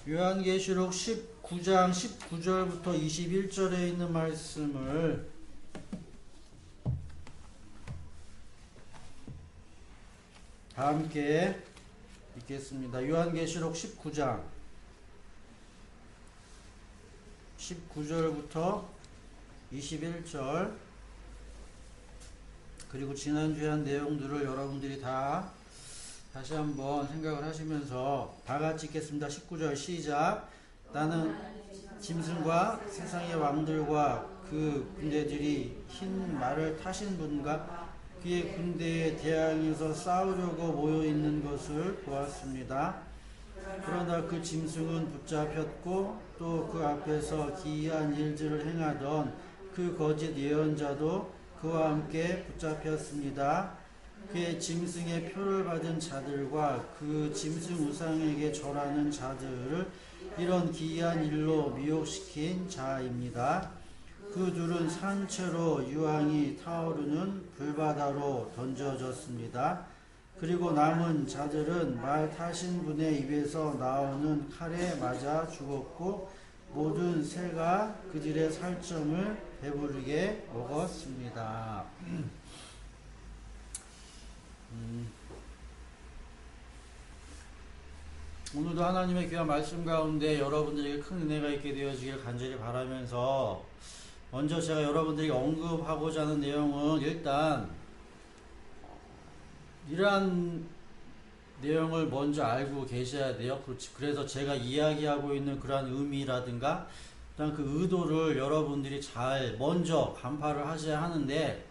요한계시록 19장 19절부터 21절에 있는 말씀을 다 함께 읽겠습니다. 요한계시록 19장 19절부터 21절, 그리고 지난주에 한 내용들을 여러분들이 다시 한번 생각을 하시면서 다 같이 읽겠습니다. 19절 시작. 나는 짐승과 세상의 왕들과 그 군대들이 흰 말을 타신 분과 그의 군대에 대항해서 싸우려고 모여있는 것을 보았습니다. 그러나 그 짐승은 붙잡혔고 또 그 앞에서 기이한 일들을 행하던 그 거짓 예언자도 그와 함께 붙잡혔습니다. 그의 짐승의 표를 받은 자들과 그 짐승 우상에게 절하는 자들을 이런 기이한 일로 미혹시킨 자입니다. 그 둘은 산채로 유황이 타오르는 불바다로 던져졌습니다. 그리고 남은 자들은 말 타신 분의 입에서 나오는 칼에 맞아 죽었고 모든 새가 그들의 살점을 배부르게 먹었습니다. 오늘도 하나님의 귀한 말씀 가운데 여러분들에게 큰 은혜가 있게 되어지길 간절히 바라면서, 먼저 제가 여러분들에게 언급하고자 하는 내용은 일단 이러한 내용을 먼저 알고 계셔야 돼요. 그래서 제가 이야기하고 있는 그러한 의미라든가 일단 그 의도를 여러분들이 잘 먼저 간파를 하셔야 하는데,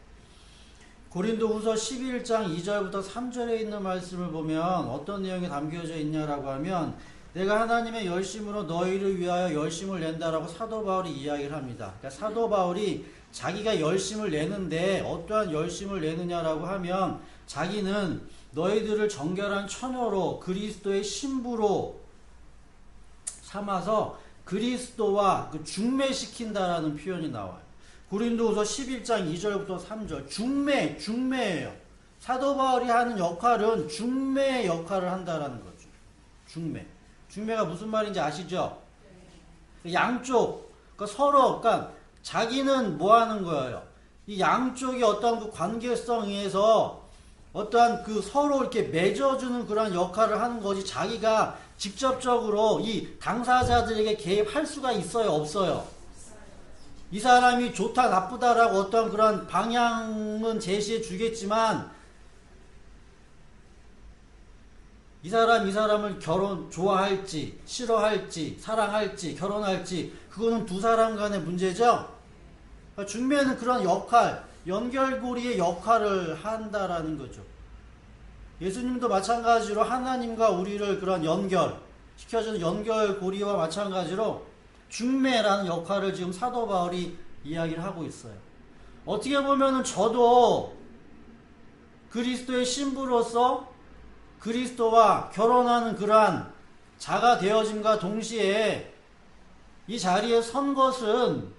고린도후서 11장 2절부터 3절에 있는 말씀을 보면 어떤 내용이 담겨져 있냐라고 하면, 내가 하나님의 열심으로 너희를 위하여 열심을 낸다라고 사도 바울이 이야기를 합니다. 그러니까 사도 바울이 자기가 열심을 내는데 어떠한 열심을 내느냐라고 하면, 자기는 너희들을 정결한 처녀로 그리스도의 신부로 삼아서 그리스도와 그 중매시킨다라는 표현이 나와요. 고린도후서 11장 2절부터 3절. 중매예요. 사도 바울이 하는 역할은 중매의 역할을 한다라는 거죠. 중매가 무슨 말인지 아시죠? 양쪽, 그러니까 서로, 그러니까 자기는 뭐 하는 거예요? 이 양쪽이 어떤 그 관계성에서 어떠한 그 서로 이렇게 맺어주는 그런 역할을 하는 거지, 자기가 직접적으로 이 당사자들에게 개입할 수가 있어요, 없어요? 이 사람이 좋다 나쁘다라고 어떤 그런 방향은 제시해 주겠지만, 이 사람을 좋아할지 싫어할지 사랑할지 결혼할지 그거는 두 사람 간의 문제죠. 그러니까 중매는 그런 역할, 연결고리의 역할을 한다라는 거죠. 예수님도 마찬가지로 하나님과 우리를 그런 연결시켜주는 연결고리와 마찬가지로 중매라는 역할을 지금 사도 바울이 이야기를 하고 있어요. 어떻게 보면은 저도 그리스도의 신부로서 그리스도와 결혼하는 그러한 자가 되어짐과 동시에 이 자리에 선 것은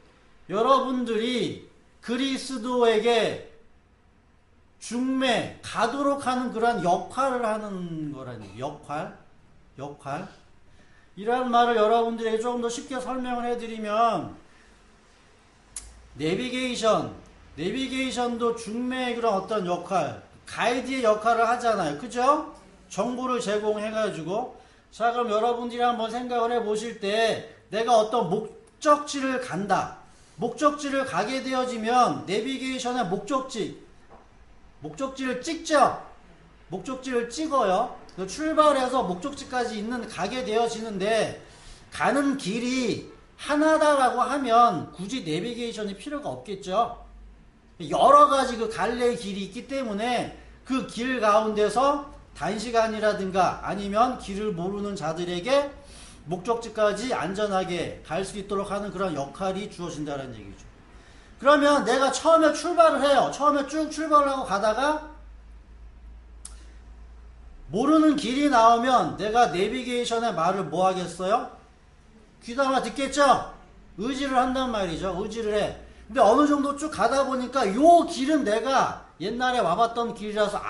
여러분들이 그리스도에게 중매 가도록 하는 그러한 역할을 하는 거라니. 역할. 이라는 말을 여러분들에게 조금 더 쉽게 설명을 해드리면, 내비게이션도 중매의 그런 어떤 역할, 가이드의 역할을 하잖아요. 그죠? 정보를 제공해가지고. 자, 그럼 여러분들이 한번 생각을 해보실 때, 내가 어떤 목적지를 간다. 목적지를 가게 되어지면 내비게이션의 목적지를 찍죠. 목적지를 찍어요. 출발해서 목적지까지 가게 되어지는데, 가는 길이 하나다라고 하면 굳이 내비게이션이 필요가 없겠죠. 여러 가지 그 갈래의 길이 있기 때문에 그 길 가운데서 단시간이라든가 아니면 길을 모르는 자들에게 목적지까지 안전하게 갈 수 있도록 하는 그런 역할이 주어진다는 얘기죠. 그러면 내가 처음에 출발을 해요. 처음에 쭉 출발을 하고 가다가 모르는 길이 나오면 내가 내비게이션의 말을 뭐 하겠어요? 귀담아 듣겠죠? 의지를 한단 말이죠. 의지를 해. 근데 어느 정도 쭉 가다 보니까 요 길은 내가 옛날에 와봤던 길이라서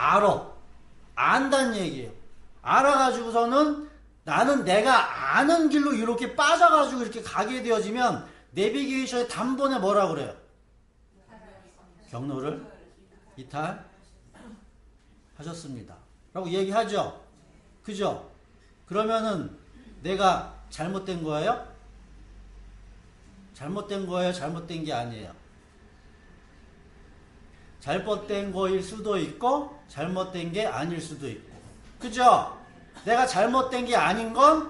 안다는 얘기예요. 알아가지고서는 나는 내가 아는 길로 이렇게 빠져가지고 이렇게 가게 되어지면 내비게이션의 단번에 뭐라 그래요? 경로를 이탈하셨습니다. 라고 얘기하죠. 그죠? 그러면은 내가 잘못된 거예요? 잘못된 거예요? 잘못된 게 아니에요. 잘못된 거일 수도 있고 잘못된 게 아닐 수도 있고. 그죠? 내가 잘못된 게 아닌 건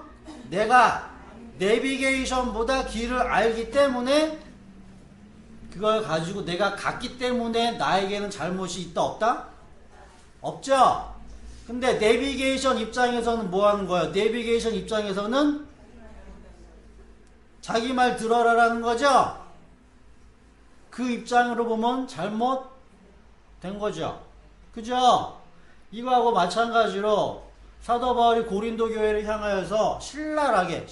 내가 내비게이션보다 길을 알기 때문에 그걸 가지고 내가 갔기 때문에 나에게는 잘못이 있다 없다? 없죠? 근데 내비게이션 입장에서는 뭐 하는 거예요? 내비게이션 입장에서는 자기 말 들어라라는 거죠? 그 입장으로 보면 잘못된 거죠. 그죠? 이거하고 마찬가지로 사도 바울이 고린도 교회를 향하여서 신랄하게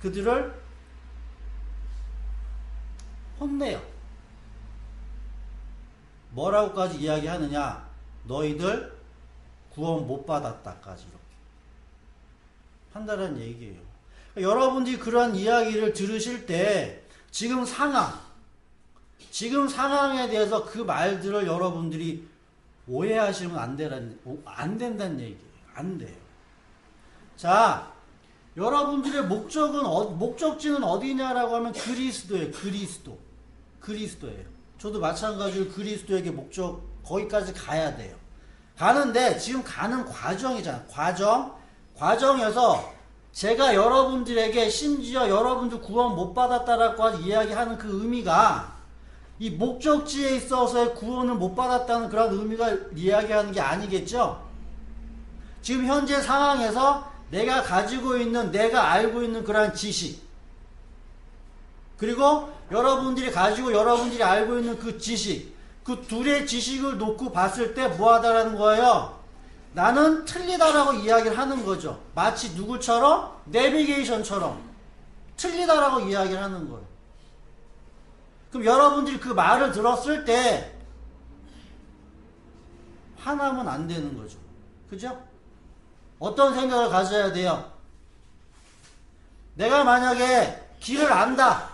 그들을 혼내요. 뭐라고까지 이야기하느냐? 너희들 구원 못 받았다까지 이렇게 한다는 얘기예요. 그러니까 여러분들이 그러한 이야기를 들으실 때 지금 상황에 대해서 그 말들을 여러분들이 오해하시면 안 된다는 얘기예요. 안 돼요. 자, 여러분들의 목적지는 어디냐라고 하면 그리스도예요. 그리스도예요. 저도 마찬가지로 그리스도에게 거기까지 가야 돼요. 가는데 지금 가는 과정이잖아. 과정에서 제가 여러분들에게 심지어 여러분들 구원 못 받았다라고 이야기하는 그 의미가 이 목적지에 있어서의 구원을 못 받았다는 그런 의미가 이야기하는 게 아니겠죠? 지금 현재 상황에서 내가 가지고 있는, 내가 알고 있는 그러한 지식, 그리고 여러분들이 알고 있는 그 지식, 그 둘의 지식을 놓고 봤을 때 뭐하다라는 거예요? 나는 틀리다라고 이야기를 하는 거죠. 마치 누구처럼? 내비게이션처럼 틀리다라고 이야기를 하는 거예요. 그럼 여러분들이 그 말을 들었을 때 화나면 안 되는 거죠. 그죠? 어떤 생각을 가져야 돼요? 내가 만약에 길을 안다.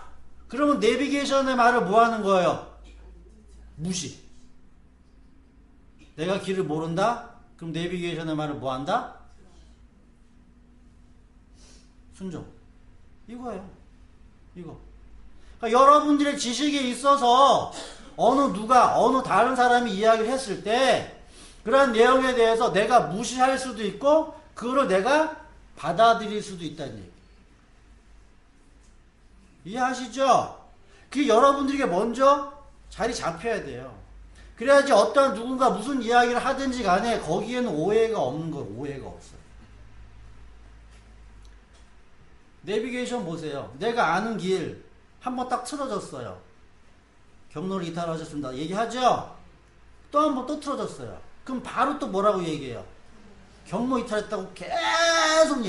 그러면 내비게이션의 말을 뭐 하는 거예요? 무시. 내가 길을 모른다? 그럼 내비게이션의 말을 뭐 한다? 순종. 이거예요. 이거. 그러니까 여러분들의 지식에 있어서 어느 다른 사람이 이야기를 했을 때 그러한 내용에 대해서 내가 무시할 수도 있고 그거를 내가 받아들일 수도 있다는 얘기. 이해하시죠? 그게 여러분들에게 먼저 자리 잡혀야 돼요. 그래야지 어떤 누군가 무슨 이야기를 하든지 간에 거기에는 오해가 없는 거예요. 오해가 없어요. 내비게이션 보세요. 내가 아는 길 한번 딱 틀어졌어요. 경로를 이탈하셨습니다. 얘기하죠? 또 한 번 또 틀어졌어요. 그럼 바로 또 뭐라고 얘기해요? 경로 이탈했다고 계속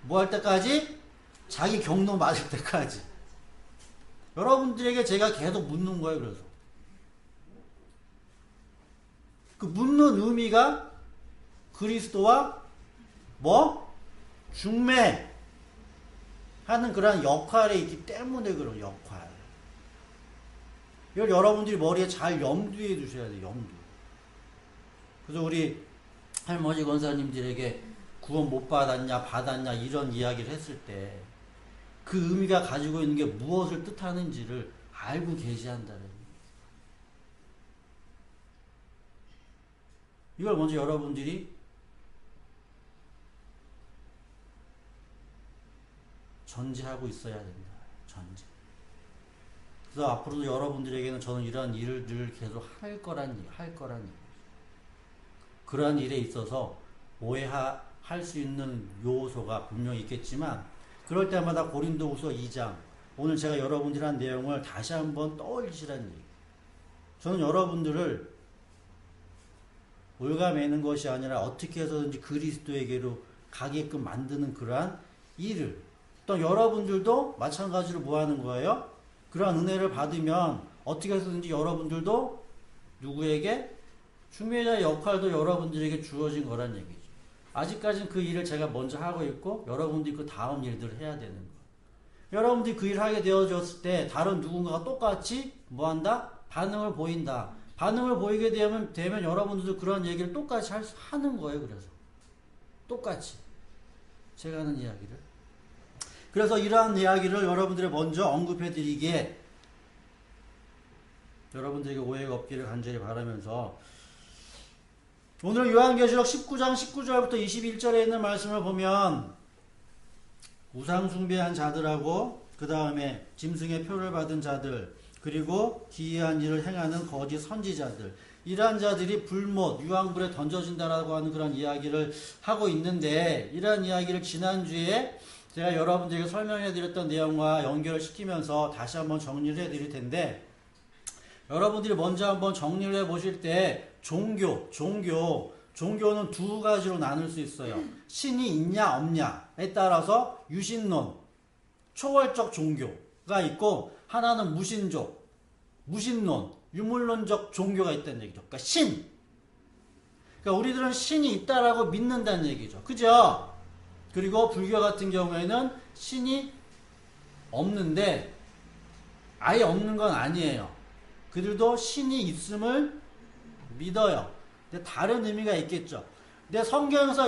뭐 할 때까지? 자기 경로 맞을 때까지. 여러분들에게 제가 계속 묻는 거예요. 그래서 그 묻는 의미가 그리스도와 중매하는 그런 역할에 있기 때문에 그런 역할. 이걸 여러분들이 머리에 잘 염두에 두셔야 돼요. 염두. 그래서 우리 할머니 권사님들에게 구원 못 받았냐 이런 이야기를 했을 때 그 의미가 가지고 있는 게 무엇을 뜻하는지를 알고 계시한다는 얘기예요. 이걸 먼저 여러분들이 전제하고 있어야 된다. 전제. 그래서 앞으로도 여러분들에게는 저는 이러한 일을 늘 계속 할 거란 얘기. 그러한 일에 있어서 오해할 수 있는 요소가 분명히 있겠지만 그럴 때마다 고린도후서 2장 오늘 제가 여러분들이 한 내용을 다시 한번 떠올리시라는 얘기. 저는 여러분들을 올가매는 것이 아니라 어떻게 해서든지 그리스도에게로 가게끔 만드는 그러한 일을 또 여러분들도 마찬가지로 뭐 하는 거예요? 그러한 은혜를 받으면 어떻게 해서든지 여러분들도 누구에게 중매자의 역할도 여러분들에게 주어진 거란 얘기죠. 아직까지는 그 일을 제가 먼저 하고 있고 여러분들이 그 다음 일들을 해야 되는 거예요. 여러분들이 그 일을 하게 되어졌을 때 다른 누군가가 똑같이 뭐한다? 반응을 보인다. 반응을 보이게 되면 여러분들도 그런 얘기를 똑같이 하는 거예요. 그래서 똑같이 제가 하는 이야기를. 그래서 이러한 이야기를 여러분들이 먼저 언급해 드리기에 여러분들에게 오해가 없기를 간절히 바라면서 오늘 요한계시록 19장 19절부터 21절에 있는 말씀을 보면 우상 숭배한 자들하고 그 다음에 짐승의 표를 받은 자들 그리고 기이한 일을 행하는 거짓 선지자들 이러한 자들이 불못 유황불에 던져진다라고 하는 그런 이야기를 하고 있는데 이러한 이야기를 지난주에 제가 여러분들에게 설명해 드렸던 내용과 연결을 시키면서 다시 한번 정리를 해 드릴 텐데 여러분들이 먼저 한번 정리를 해 보실 때 종교는 두 가지로 나눌 수 있어요. 신이 있냐 없냐에 따라서 유신론, 초월적 종교가 있고 하나는 무신론, 유물론적 종교가 있다는 얘기죠. 그러니까 그러니까 우리들은 신이 있다라고 믿는다는 얘기죠. 그죠? 그리고 불교 같은 경우에는 신이 없는데 아예 없는 건 아니에요. 그들도 신이 있음을 믿어요. 근데 다른 의미가 있겠죠. 근데 성경에서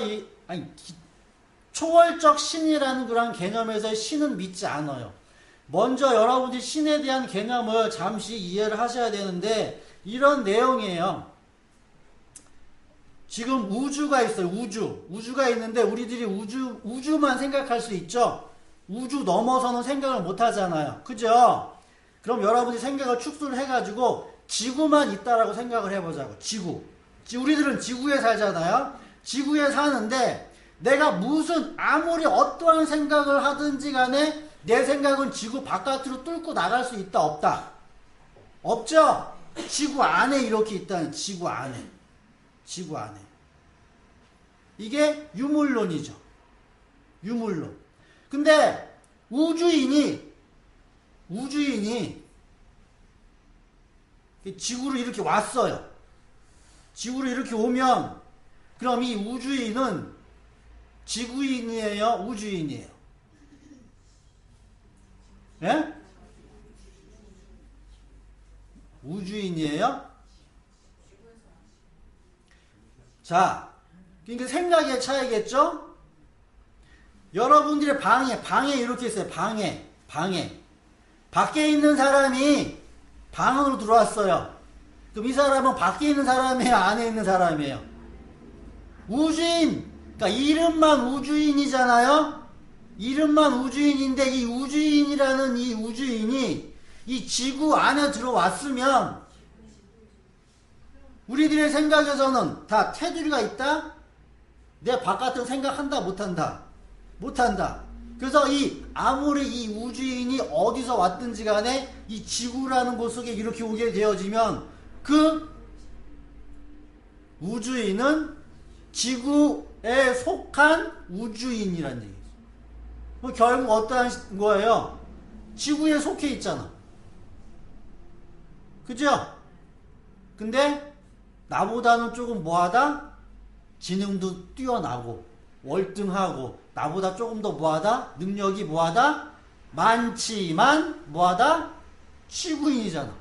초월적 신이라는 그런 개념에서의 신은 믿지 않아요. 먼저 여러분들이 신에 대한 개념을 잠시 이해를 하셔야 되는데 이런 내용이에요. 지금 우주가 있어요. 우주가 있는데 우리들이 우주만 생각할 수 있죠. 우주 넘어서는 생각을 못 하잖아요. 그죠? 그럼 여러분이 생각을 축소를 해가지고 지구만 있다라고 생각을 해보자고. 우리들은 지구에 살잖아요. 지구에 사는데 내가 아무리 어떠한 생각을 하든지 간에 내 생각은 지구 바깥으로 뚫고 나갈 수 있다 없다? 없죠? 지구 안에 이렇게 있다는 지구 안에. 이게 유물론이죠. 유물론. 근데 우주인이 지구로 이렇게 왔어요. 지구로 이렇게 오면 그럼 이 우주인은 지구인이에요? 우주인이에요? 예? 우주인이에요? 자, 그러니까 생각의 차이겠죠? 여러분들의 방에 이렇게 있어요. 방에. 밖에 있는 사람이 방으로 들어왔어요. 그럼 이 사람은 밖에 있는 사람이에요? 안에 있는 사람이에요? 우주인. 그러니까 이름만 우주인이잖아요? 이름만 우주인인데 이 우주인이라는 이 우주인이 이 지구 안에 들어왔으면 우리들의 생각에서는 다 테두리가 있다? 내 바깥을 생각한다? 못한다? 못한다. 그래서 아무리 이 우주인이 어디서 왔든지 간에 이 지구라는 곳 속에 이렇게 오게 되어지면 그 우주인은 지구에 속한 우주인이라는 얘기죠. 뭐 결국 어떠한 거예요? 지구에 속해 있잖아. 그죠? 근데 나보다는 조금 뭐하다? 지능도 뛰어나고 월등하고 나보다 조금 더 뭐하다? 능력이 뭐하다? 많지만 뭐하다? 지구인이잖아.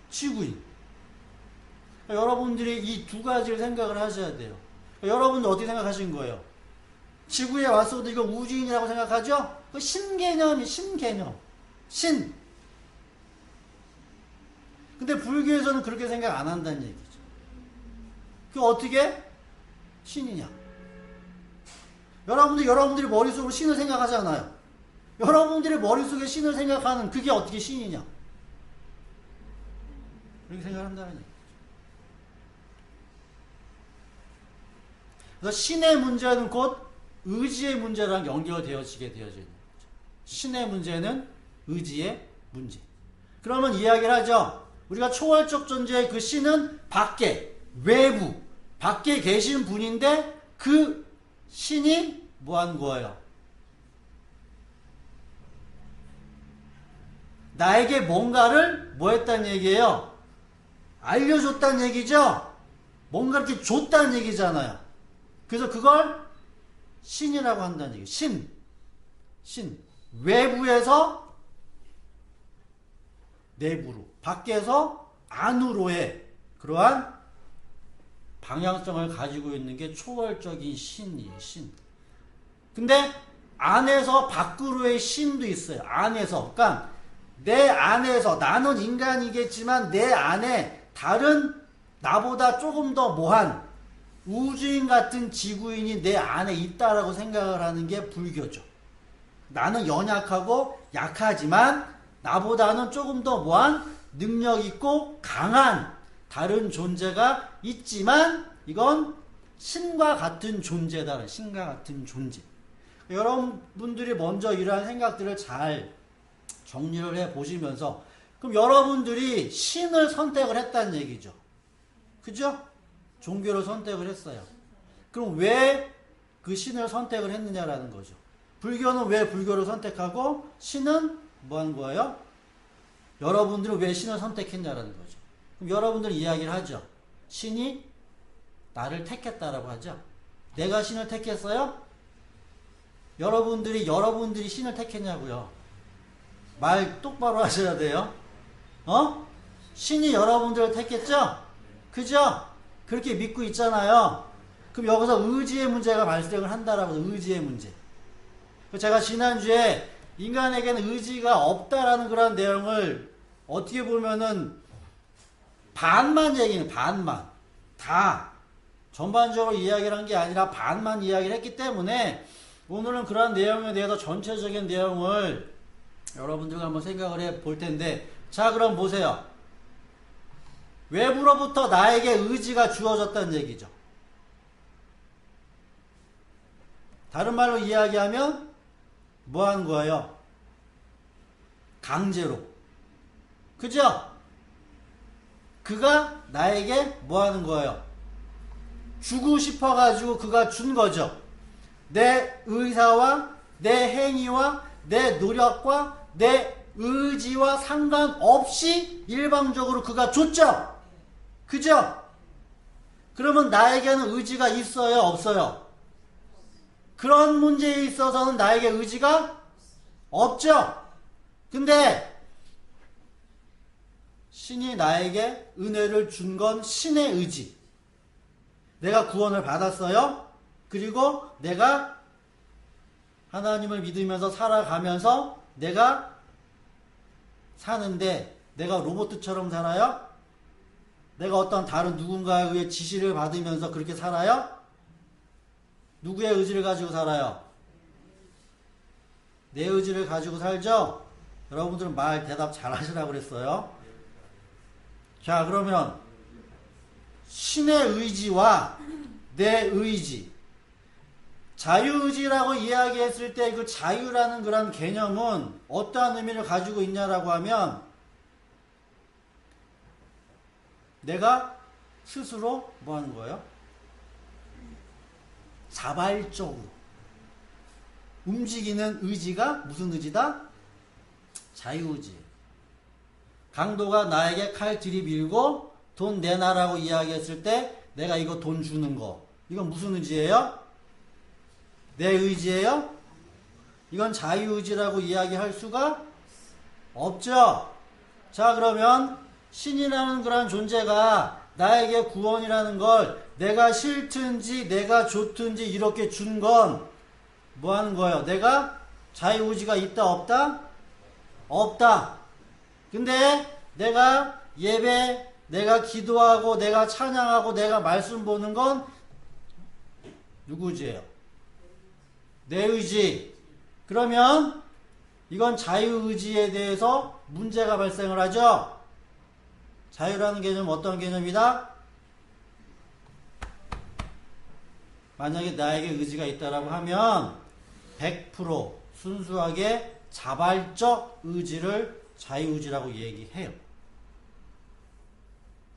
지구인. 여러분들이 이 두 가지를 생각을 하셔야 돼요. 여러분들 어떻게 생각하신 거예요? 지구에 왔어도 이거 우주인이라고 생각하죠? 그 신개념이 신개념. 신. 근데 불교에서는 그렇게 생각 안 한다는 얘기죠. 그 어떻게? 신이냐? 여러분들이 머릿속으로 신을 생각하잖아요. 여러분들이 머릿속에 신을 생각하는 그게 어떻게 신이냐? 이렇게 생각한다는 얘기죠. 그래서 신의 문제는 곧 의지의 문제랑 연결되어지게 되어지는 거죠. 신의 문제는 의지의 문제. 그러면 이야기를 하죠. 우리가 초월적 존재의 그 신은 외부, 밖에 계신 분인데 그 신이 뭐한 거예요? 나에게 뭔가를 뭐 했다는 얘기예요? 알려줬다는 얘기죠? 뭔가 이렇게 줬다는 얘기잖아요. 그래서 그걸 신이라고 한다는 얘기예요. 신. 외부에서 내부로, 밖에서 안으로의 그러한 방향성을 가지고 있는 게 초월적인 신이에요. 신. 근데 안에서 밖으로의 신도 있어요. 안에서. 그러니까 내 안에서, 나는 인간이겠지만 내 안에 다른 나보다 조금 더 모한 우주인 같은 지구인이 내 안에 있다라고 생각을 하는 게 불교죠. 나는 연약하고 약하지만 나보다는 조금 더 모한 능력 있고 강한 다른 존재가 있지만 이건 신과 같은 존재다. 신과 같은 존재. 여러분들이 먼저 이러한 생각들을 잘 정리를 해 보시면서 그럼 여러분들이 신을 선택을 했다는 얘기죠. 그죠? 종교를 선택을 했어요. 그럼 왜 그 신을 선택을 했느냐라는 거죠. 불교는 왜 불교를 선택하고 신은 뭐 하는 거예요? 여러분들은 왜 신을 선택했냐라는 거죠. 그럼 여러분들은 이야기를 하죠. 신이 나를 택했다라고 하죠. 내가 신을 택했어요? 여러분들이 신을 택했냐고요. 말 똑바로 하셔야 돼요. 신이 여러분들을 택했죠? 그죠? 그렇게 믿고 있잖아요. 그럼 여기서 의지의 문제가 발생을 한다라고 해서 의지의 문제. 제가 지난주에 인간에게는 의지가 없다라는 그런 내용을 어떻게 보면은 반만 얘기는 반만. 다 전반적으로 이야기를 한 게 아니라 반만 이야기를 했기 때문에 오늘은 그런 내용에 대해서 전체적인 내용을 여러분들과 한번 생각을 해 볼 텐데 자 그럼 보세요. 외부로부터 나에게 의지가 주어졌다는 얘기죠. 다른 말로 이야기하면 뭐 하는 거예요? 강제로. 그죠? 그가 나에게 뭐 하는 거예요? 주고 싶어가지고 그가 준 거죠. 내 의사와 내 행위와 내 노력과 내 의지와 상관없이 일방적으로 그가 줬죠. 그죠? 그러면 나에게는 의지가 있어요? 없어요? 그런 문제에 있어서는 나에게 의지가 없죠. 근데 신이 나에게 은혜를 준 건 신의 의지. 내가 구원을 받았어요. 그리고 내가 하나님을 믿으면서 살아가면서 내가 사는데 내가 로봇처럼 살아요? 내가 어떤 다른 누군가에 의해 지시를 받으면서 그렇게 살아요? 누구의 의지를 가지고 살아요? 내 의지를 가지고 살죠? 여러분들은 대답 잘 하시라고 그랬어요. 자, 그러면 신의 의지와 내 의지, 자유의지라고 이야기했을 때 그 자유라는 그런 개념은 어떠한 의미를 가지고 있냐라고 하면 내가 스스로 뭐 하는 거예요? 자발적으로 움직이는 의지가 무슨 의지다? 자유의지. 강도가 나에게 칼 들이밀고 돈 내놔라고 이야기했을 때 내가 이거 돈 주는 거. 이건 무슨 의지예요? 내 의지예요? 이건 자유의지라고 이야기할 수가 없죠. 자, 그러면 신이라는 그런 존재가 나에게 구원이라는 걸 내가 싫든지 내가 좋든지 이렇게 준 건 뭐 하는 거예요? 내가 자유의지가 있다 없다? 없다. 근데 내가 예배, 내가 기도하고 내가 찬양하고 내가 말씀 보는 건 누구 의지예요? 내 의지. 그러면 이건 자유의지에 대해서 문제가 발생을 하죠. 자유라는 개념은 어떤 개념이다? 만약에 나에게 의지가 있다라고 하면 100% 순수하게 자발적 의지를 자유의지라고 얘기해요.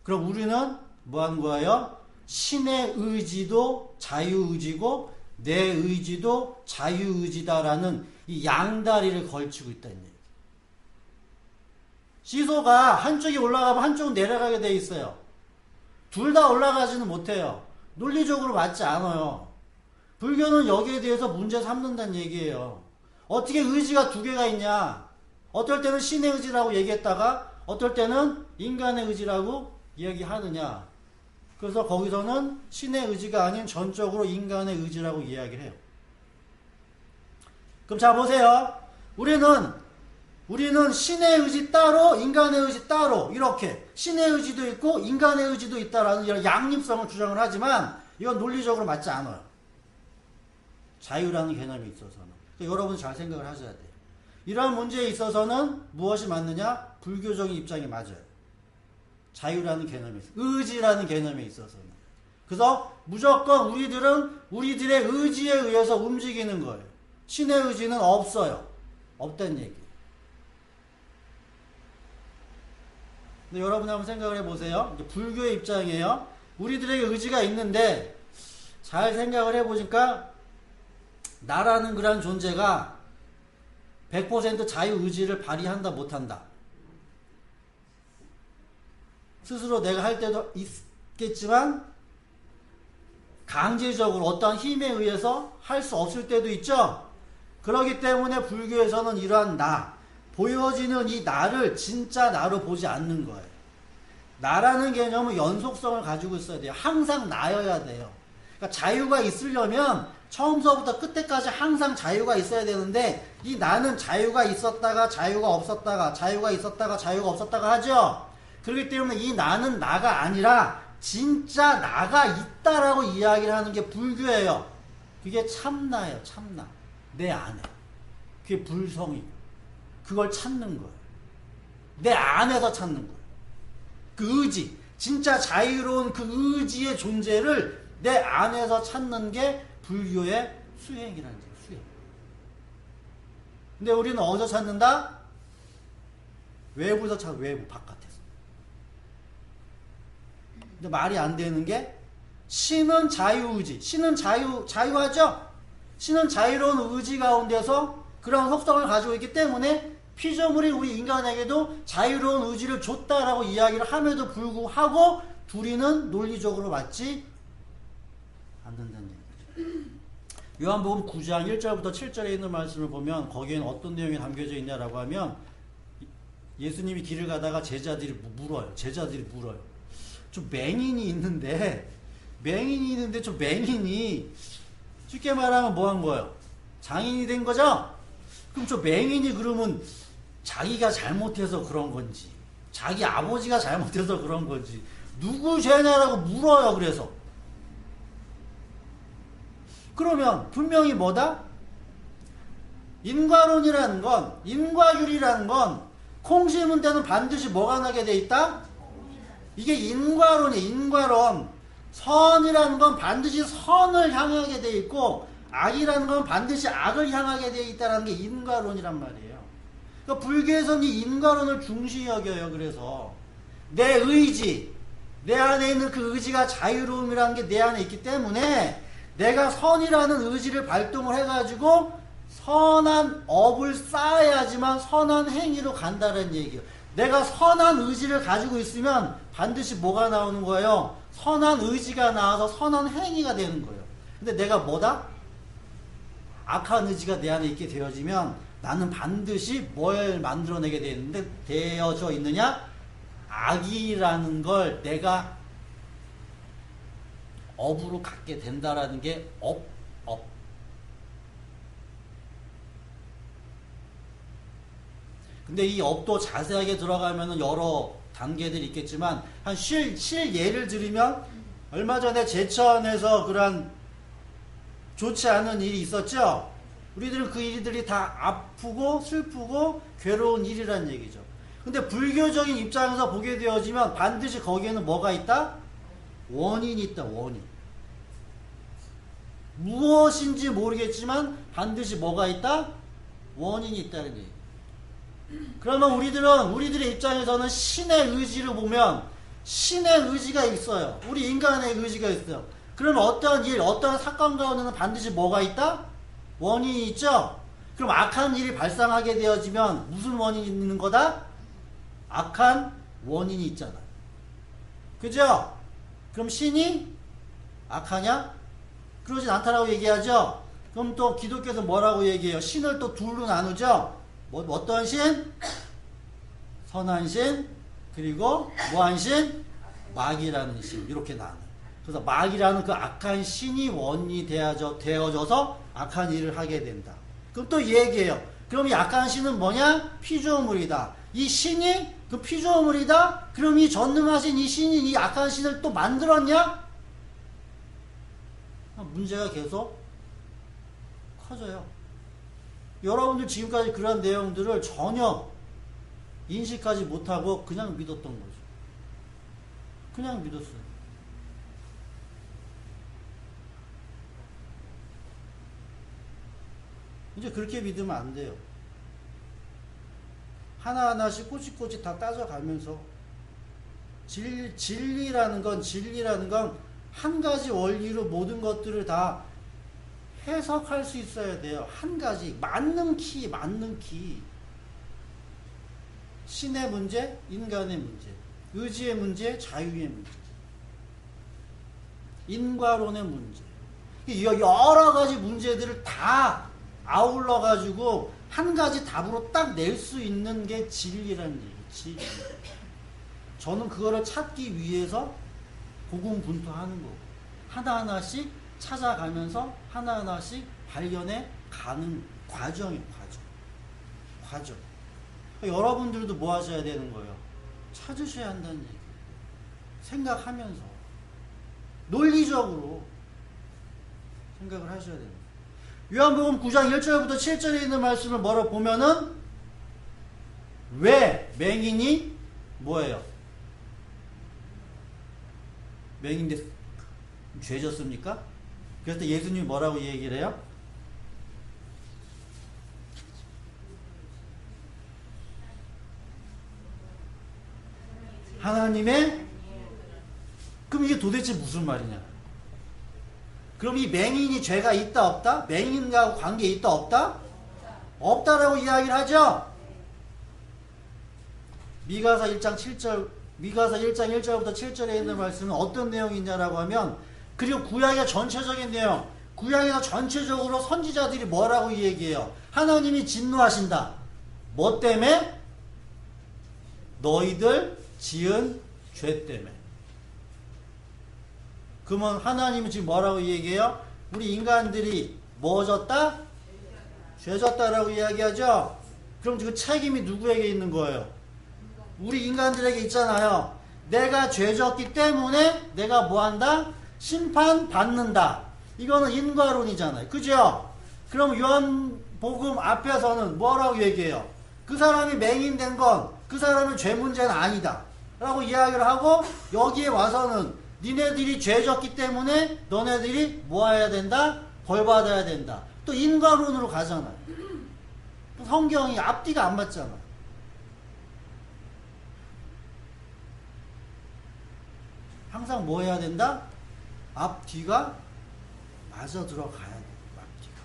그럼 우리는 뭐 하는 거예요? 신의 의지도 자유의지고 내 의지도 자유의지다라는 이 양다리를 걸치고 있다는 얘기예요. 시소가 한쪽이 올라가면 한쪽은 내려가게 돼 있어요. 둘 다 올라가지는 못해요. 논리적으로 맞지 않아요. 불교는 여기에 대해서 문제 삼는다는 얘기예요. 어떻게 의지가 두 개가 있냐? 어떨 때는 신의 의지라고 얘기했다가 어떨 때는 인간의 의지라고 이야기하느냐? 그래서 거기서는 신의 의지가 아닌 전적으로 인간의 의지라고 이야기를 해요. 그럼 자 보세요. 우리는 신의 의지 따로 인간의 의지 따로 이렇게 신의 의지도 있고 인간의 의지도 있다라는 이런 양립성을 주장을 하지만 이건 논리적으로 맞지 않아요. 자유라는 개념이 있어서는. 그러니까 여러분 잘 생각을 하셔야 돼요. 이러한 문제에 있어서는 무엇이 맞느냐? 불교적인 입장이 맞아요. 자유라는 개념이 있어요. 의지라는 개념에 있어서는. 그래서 무조건 우리들의 의지에 의해서 움직이는 거예요. 신의 의지는 없어요. 없다는 얘기. 근데 여러분이 한번 생각을 해보세요. 불교의 입장이에요. 우리들에게 의지가 있는데 잘 생각을 해보니까 나라는 그런 존재가 100% 자유의지를 발휘한다 못한다. 스스로 내가 할 때도 있겠지만 강제적으로 어떠한 힘에 의해서 할 수 없을 때도 있죠. 그렇기 때문에 불교에서는 이러한 보여지는 이 나를 진짜 나로 보지 않는 거예요. 나라는 개념은 연속성을 가지고 있어야 돼요. 항상 나여야 돼요. 그러니까 자유가 있으려면 처음서부터 끝에까지 항상 자유가 있어야 되는데 이 나는 자유가 있었다가 자유가 없었다가 자유가 있었다가 자유가 없었다가 하죠. 그렇기 때문에 이 나는 나가 아니라 진짜 나가 있다라고 이야기를 하는 게 불교예요. 그게 참나예요. 참나. 내 안에. 그게 불성이고 그걸 찾는 거예요. 내 안에서 찾는 거예요. 그 의지, 진짜 자유로운 그 의지의 존재를 내 안에서 찾는 게 불교의 수행이라는 거예요. 수행. 근데 우리는 어디서 찾는다? 외부에서 찾아. 외부, 바깥에서. 근데 말이 안 되는 게 신은 자유의지. 신은 자유하죠? 신은 자유로운 의지 가운데서 그런 속성을 가지고 있기 때문에 피조물인 우리 인간에게도 자유로운 의지를 줬다라고 이야기를 함에도 불구하고 둘이는 논리적으로 맞지 않는다는 얘기죠. 요한복음 9장 1절부터 7절에 있는 말씀을 보면 거기에는 어떤 내용이 담겨져 있냐라고 하면 예수님이 길을 가다가 제자들이 물어요. 좀 맹인이 있는데 저 맹인이 쉽게 말하면 뭐 한 거예요? 장인이 된 거죠? 그럼 저 맹인이 그러면 자기가 잘못해서 그런 건지 자기 아버지가 잘못해서 그런 건지 누구 죄냐라고 물어요. 그래서 그러면 분명히 뭐다? 인과론이라는 건 인과율이라는 건 콩 심은 데는 반드시 뭐가 나게 돼 있다? 이게 인과론이에요. 인과론. 선이라는 건 반드시 선을 향하게 돼 있고 악이라는 건 반드시 악을 향하게 돼 있다는 게 인과론이란 말이에요. 그러니까 불교에서는 이 인과론을 중시 여겨요. 그래서 내 의지, 내 안에 있는 그 의지가 자유로움이라는 게 내 안에 있기 때문에 내가 선이라는 의지를 발동을 해가지고 선한 업을 쌓아야지만 선한 행위로 간다는 얘기예요. 내가 선한 의지를 가지고 있으면 반드시 뭐가 나오는 거예요? 선한 의지가 나와서 선한 행위가 되는 거예요. 근데 내가 뭐다? 악한 의지가 내 안에 있게 되어지면 나는 반드시 뭘 만들어내게 되어져 있느냐? 악이라는 걸 내가 업으로 갖게 된다라는 게 업. 근데 이 업도 자세하게 들어가면은 여러 단계들이 있겠지만 한 실 예를 들면 얼마 전에 제천에서 그런 좋지 않은 일이 있었죠. 우리들은 그 일들이 다 아프고 슬프고 괴로운 일이란 얘기죠. 근데 불교적인 입장에서 보게 되어지면 반드시 거기에는 뭐가 있다? 원인이 있다. 원인. 무엇인지 모르겠지만 반드시 뭐가 있다? 원인이 있다는 얘기. 그러면 우리들의 입장에서는 신의 의지를 보면 신의 의지가 있어요. 우리 인간의 의지가 있어요. 그러면 어떠한 일, 어떠한 사건 가운데는 반드시 뭐가 있다? 원인이 있죠? 그럼 악한 일이 발생하게 되어지면 무슨 원인이 있는 거다? 악한 원인이 있잖아. 그죠? 그럼 신이 악하냐? 그러진 않다라고 얘기하죠. 그럼 또 기독교에서 뭐라고 얘기해요? 신을 또 둘로 나누죠. 어떤 신? 선한 신, 그리고 뭐한 신? 마귀라는 신. 이렇게 나눠요. 그래서 마귀라는 그 악한 신이 원인이 되어져서 악한 일을 하게 된다. 그럼 또 얘기해요. 그럼 이 악한 신은 뭐냐? 피조물이다. 이 신이 그 피조물이다? 그럼 이 전능하신 이 신이 이 악한 신을 또 만들었냐? 문제가 계속 커져요. 여러분들 지금까지 그런 내용들을 전혀 인식하지 못하고 그냥 믿었던 거죠. 그냥 믿었어요. 이제 그렇게 믿으면 안 돼요. 하나하나씩 꼬치꼬치 다 따져가면서 진리라는 건 한 가지 원리로 모든 것들을 다 해석할 수 있어야 돼요. 한 가지 맞는 키. 신의 문제, 인간의 문제, 의지의 문제, 자유의 문제, 인과론의 문제. 여러 가지 문제들을 다 아울러 가지고 한 가지 답으로 딱 낼 수 있는 게 진리라는 얘기. 진리. 저는 그거를 찾기 위해서 고군분투하는 거고 하나하나씩 찾아가면서 하나하나씩 발견해 가는 과정이에요. 과정. 여러분들도 뭐 하셔야 되는 거예요? 찾으셔야 한다는 얘기. 생각하면서 논리적으로 생각을 하셔야 됩니다. 요한복음 9장 1절부터 7절에 있는 말씀을 뭐라 보면은 왜 맹인이 뭐예요? 맹인데 죄졌습니까? 그래서 예수님이 뭐라고 얘기를 해요? 하나님의 그럼 이게 도대체 무슨 말이냐? 그럼 이 맹인이 죄가 있다 없다? 맹인과 관계 있다 없다? 없다라고 이야기를 하죠. 미가서 1장 1절부터 7절에 있는 말씀은 어떤 내용이냐라고 하면 그리고 구약의 전체적인 내용 구약에서 전체적으로 선지자들이 뭐라고 얘기해요? 하나님이 진노하신다. 뭐 때문에? 너희들 지은 죄 때문에. 그러면 하나님은 지금 뭐라고 얘기해요? 우리 인간들이 뭐 졌다? 죄 졌다라고 이야기하죠? 그럼 그 책임이 누구에게 있는 거예요? 우리 인간들에게 있잖아요. 내가 죄 졌기 때문에 내가 뭐 한다? 심판받는다. 이거는 인과론이잖아요. 그죠? 그럼 요한복음 앞에서는 뭐라고 얘기해요? 그 사람이 맹인된 건 그 사람의 죄 문제는 아니다. 라고 이야기를 하고 여기에 와서는 니네들이 죄 졌기 때문에 너네들이 뭐 해야 된다? 벌 받아야 된다. 또 인과론으로 가잖아요. 또 성경이 앞뒤가 안 맞잖아. 항상 뭐 해야 된다? 앞뒤가 맞아 들어가야 돼. 앞뒤가.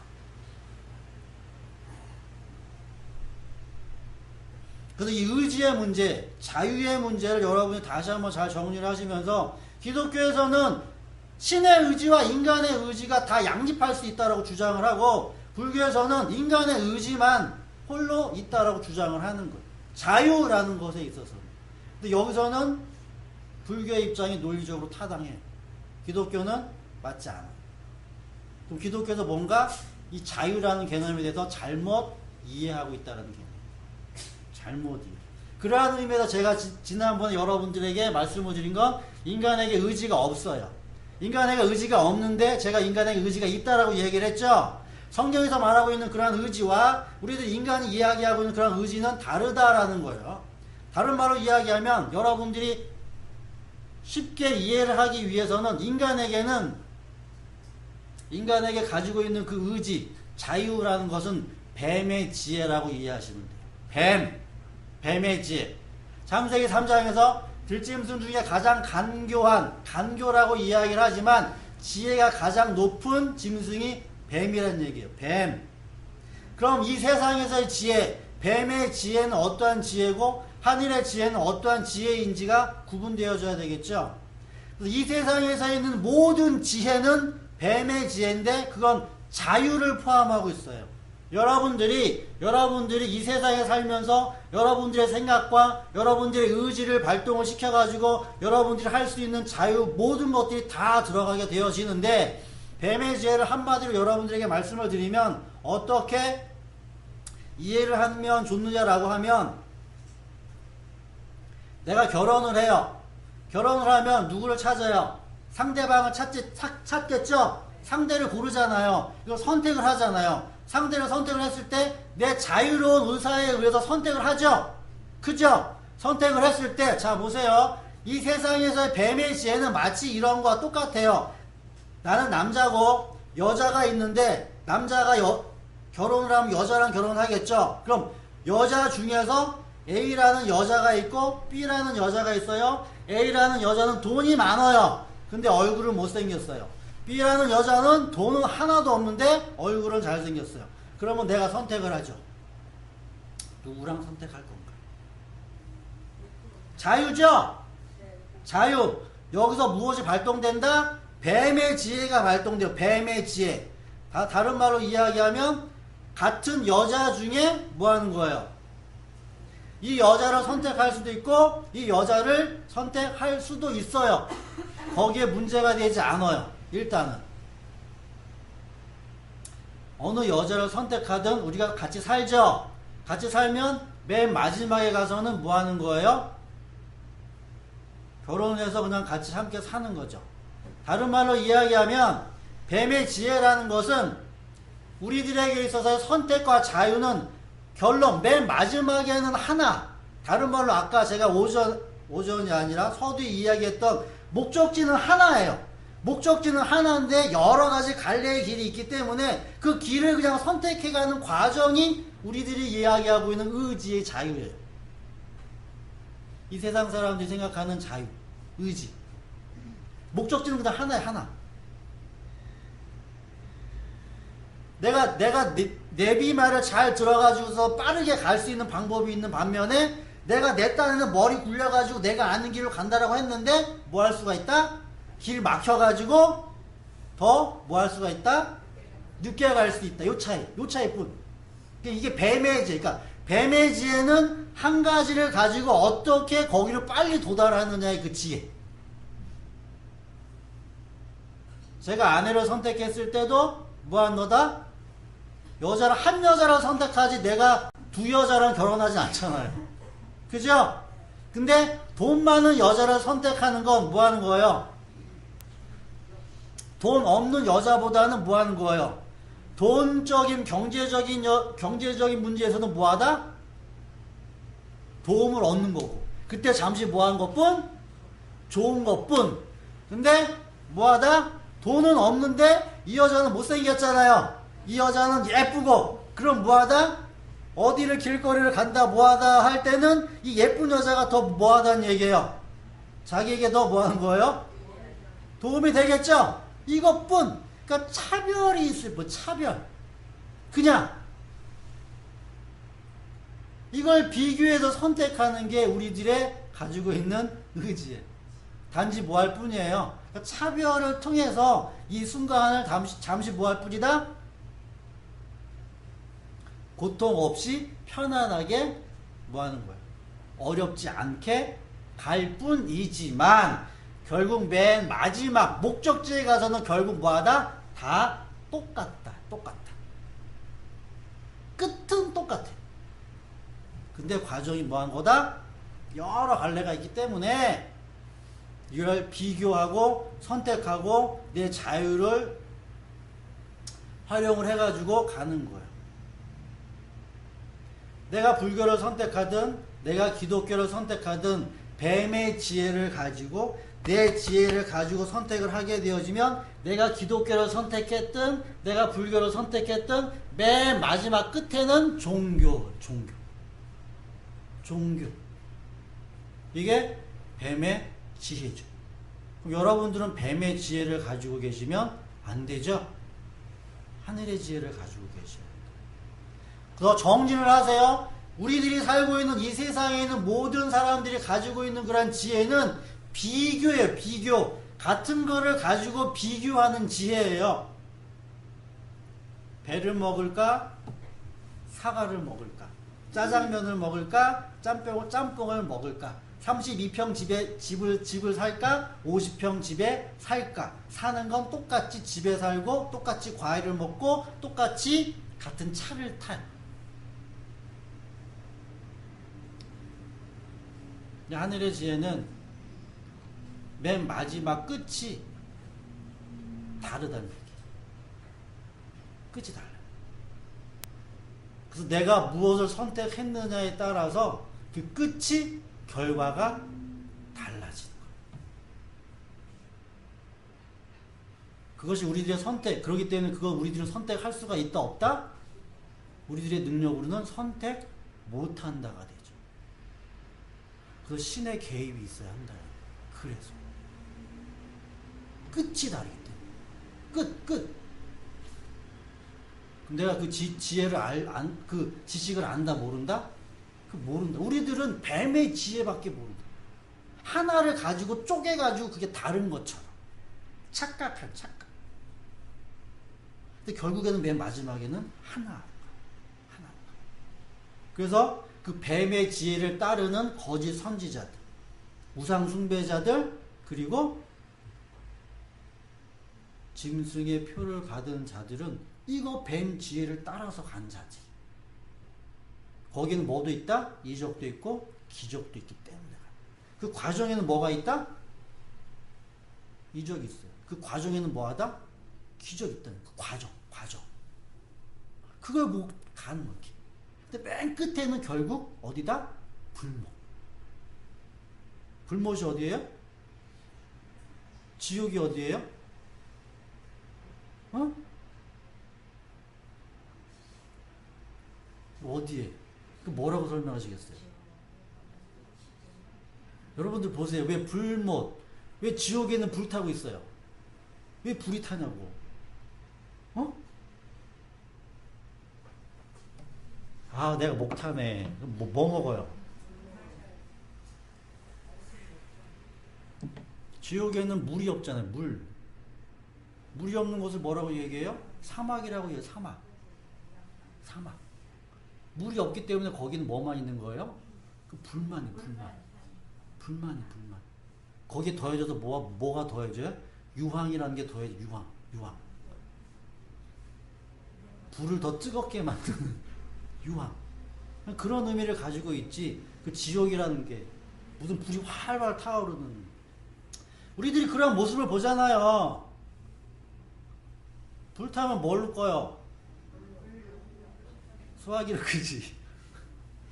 그래서 이 의지의 문제, 자유의 문제를 여러분이 다시 한번 잘 정리를 하시면서 기독교에서는 신의 의지와 인간의 의지가 다 양립할 수 있다라고 주장을 하고 불교에서는 인간의 의지만 홀로 있다라고 주장을 하는 거예요. 자유라는 것에 있어서는. 근데 여기서는 불교의 입장이 논리적으로 타당해요. 기독교는 맞지 않아요. 그럼 기독교에서 뭔가 이 자유라는 개념에 대해서 잘못 이해하고 있다는 개념. 잘못 이해. 그러한 의미에서 제가 지난번에 여러분들에게 말씀을 드린 건 인간에게 의지가 없어요. 인간에게 의지가 없는데 제가 인간에게 의지가 있다라고 얘기를 했죠. 성경에서 말하고 있는 그러한 의지와 우리들 인간이 이야기하고 있는 그러한 의지는 다르다라는 거예요. 다른 말로 이야기하면 여러분들이 쉽게 이해를 하기 위해서는 인간에게 가지고 있는 그 의지, 자유라는 것은 뱀의 지혜라고 이해하시면 돼요. 뱀의 지혜. 창세기 3장에서 들짐승 중에 가장 간교라고 이야기를 하지만 지혜가 가장 높은 짐승이 뱀이라는 얘기예요. 뱀. 그럼 이 세상에서의 지혜, 뱀의 지혜는 어떠한 지혜고 하늘의 지혜는 어떠한 지혜인지가 구분되어져야 되겠죠. 이 세상에서 있는 모든 지혜는 뱀의 지혜인데 그건 자유를 포함하고 있어요. 여러분들이 이 세상에 살면서 여러분들의 생각과 여러분들의 의지를 발동을 시켜가지고 여러분들이 할 수 있는 자유 모든 것들이 다 들어가게 되어지는데 뱀의 지혜를 한마디로 여러분들에게 말씀을 드리면 어떻게 이해를 하면 좋느냐라고 하면 내가 결혼을 해요. 결혼을 하면 누구를 찾아요? 상대방을 찾겠죠? 상대를 고르잖아요. 이거 선택을 하잖아요. 상대를 선택을 했을 때 내 자유로운 의사에 의해서 선택을 하죠. 그죠? 선택을 했을 때 자 보세요. 이 세상에서의 뱀의 지혜는 마치 이런 거와 똑같아요. 나는 남자고 여자가 있는데 남자가 결혼을 하면 여자랑 결혼을 하겠죠. 그럼 여자 중에서 A라는 여자가 있고 B라는 여자가 있어요. A라는 여자는 돈이 많아요. 근데 얼굴은 못생겼어요. B라는 여자는 돈은 하나도 없는데 얼굴은 잘생겼어요. 그러면 내가 선택을 하죠. 누구랑 선택할 건가? 자유죠? 자유. 여기서 무엇이 발동된다? 뱀의 지혜가 발동돼요. 뱀의 지혜. 다른 말로 이야기하면 같은 여자 중에 뭐 하는 거예요? 이 여자를 선택할 수도 있고 이 여자를 선택할 수도 있어요. 거기에 문제가 되지 않아요. 일단은 어느 여자를 선택하든 우리가 같이 살죠. 같이 살면 맨 마지막에 가서는 뭐 하는 거예요? 결혼을 해서 그냥 같이 함께 사는 거죠. 다른 말로 이야기하면 뱀의 지혜라는 것은 우리들에게 있어서의 선택과 자유는 결론 맨 마지막에는 하나. 다른 말로 아까 제가 오전이 아니라 서두에 이야기했던 목적지는 하나예요. 목적지는 하나인데 여러 가지 갈래의 길이 있기 때문에 그 길을 그냥 선택해가는 과정이 우리들이 이야기하고 있는 의지의 자유예요. 이 세상 사람들이 생각하는 자유, 의지. 목적지는 그냥 하나야, 하나. 내가 내비 말을 잘 들어가지고서 빠르게 갈 수 있는 방법이 있는 반면에 내가 내 딴에는 머리 굴려가지고 내가 아는 길로 간다라고 했는데 뭐 할 수가 있다? 길 막혀가지고 더 뭐 할 수가 있다? 늦게 갈 수 있다. 요 차이뿐. 이게 뱀의 지혜. 그러니까 뱀의 지혜는 한 가지를 가지고 어떻게 거기를 빨리 도달하느냐의 그 지혜. 제가 아내를 선택했을 때도 뭐한 거다? 여자를 한 여자를 선택하지 내가 두 여자랑 결혼하진 않잖아요. 그죠? 근데 돈 많은 여자를 선택하는 건 뭐 하는 거예요? 돈 없는 여자보다는 뭐 하는 거예요? 돈적인 경제적인 문제에서는 뭐 하다? 도움을 얻는 거고. 그때 잠시 뭐 하는 것뿐? 좋은 것뿐. 근데 뭐 하다? 돈은 없는데 이 여자는 못생겼잖아요. 이 여자는 예쁘고. 그럼 뭐 하다? 어디를 길거리를 간다 뭐 하다 할 때는 이 예쁜 여자가 더 뭐 하다는 얘기예요. 자기에게 더 뭐 하는 거예요? 도움이 되겠죠? 이것뿐. 그러니까 차별이 있을 뿐. 차별. 그냥 이걸 비교해서 선택하는 게 우리들의 가지고 있는 의지예요. 단지 뭐 할 뿐이에요. 그러니까 차별을 통해서 이 순간을 잠시 뭐 할 뿐이다? 고통 없이 편안하게 뭐 하는 거예요? 어렵지 않게 갈 뿐이지만 결국 맨 마지막 목적지에 가서는 결국 뭐 하다? 다 똑같다. 끝은 똑같아. 근데 과정이 뭐 한 거다? 여러 갈래가 있기 때문에 이걸 비교하고 선택하고 내 자유를 활용을 해가지고 가는 거예요. 내가 불교를 선택하든 내가 기독교를 선택하든 뱀의 지혜를 가지고 내 지혜를 가지고 선택을 하게 되어지면 내가 기독교를 선택했든 내가 불교를 선택했든 맨 마지막 끝에는 종교. 이게 뱀의 지혜죠. 그럼 여러분들은 뱀의 지혜를 가지고 계시면 안 되죠? 하늘의 지혜를 가지고 계셔야 돼요. 그래서 정진을 하세요. 우리들이 살고 있는 이 세상에 있는 모든 사람들이 가지고 있는 그런 지혜는 비교예요. 비교. 같은 거를 가지고 비교하는 지혜예요. 배를 먹을까? 사과를 먹을까? 짜장면을 먹을까? 짬뽕을 먹을까? 32평 집을 살까? 50평 집에 살까? 사는 건 똑같이 집에 살고 똑같이 과일을 먹고 똑같이 같은 차를 탈. 하늘의 지혜는 맨 마지막 끝이 다르다는 얘기예요. 끝이 달라요. 그래서 내가 무엇을 선택했느냐에 따라서 그 끝이 결과가 달라지는 거예요. 그것이 우리들의 선택. 그렇기 때문에 그걸 우리들은 선택할 수가 있다 없다? 우리들의 능력으로는 선택 못한다가 되죠. 그래서 신의 개입이 있어야 한다. 그래서 끝이 다르기 때문에 끝. 내가 그 지혜를 그 지식을 안다 모른다? 그 모른다. 우리들은 뱀의 지혜밖에 모른다. 하나를 가지고 쪼개가지고 그게 다른 것처럼 착각. 근데 결국에는 맨 마지막에는 하나. 그래서 그 뱀의 지혜를 따르는 거짓 선지자들, 우상 숭배자들, 그리고 짐승의 표를 받은 자들은 이거 뱀 지혜를 따라서 간 자지. 거기는 뭐도 있다? 이적도 있고 기적도 있기 때문에. 그 과정에는 뭐가 있다? 이적이 있어요. 그 과정에는 뭐하다? 기적이 있다는 그 과정. 그걸 못 가는 거지. 근데 맨 끝에는 결국 어디다? 불못. 불못이 어디예요? 지옥이 어디예요? 어디에? 그 뭐라고 설명하시겠어요? 여러분들 보세요. 왜 불못? 왜 지옥에는 불 타고 있어요? 왜 불이 타냐고? 내가 목 타네. 뭐 먹어요? 지옥에는 물이 없잖아요. 물이 없는 곳을 뭐라고 얘기해요? 사막이라고 해요. 사막. 물이 없기 때문에 거기는 뭐만 있는 거예요? 그 불만이. 거기에 더해져서 뭐가 더해져요? 유황이라는 게 더해져. 유황. 불을 더 뜨겁게 만드는 유황. 그런 의미를 가지고 있지. 그 지옥이라는 게 무슨 불이 활활 타오르는. 우리들이 그런 모습을 보잖아요. 불타면 뭘로 꺼요? 소화기를 끄지.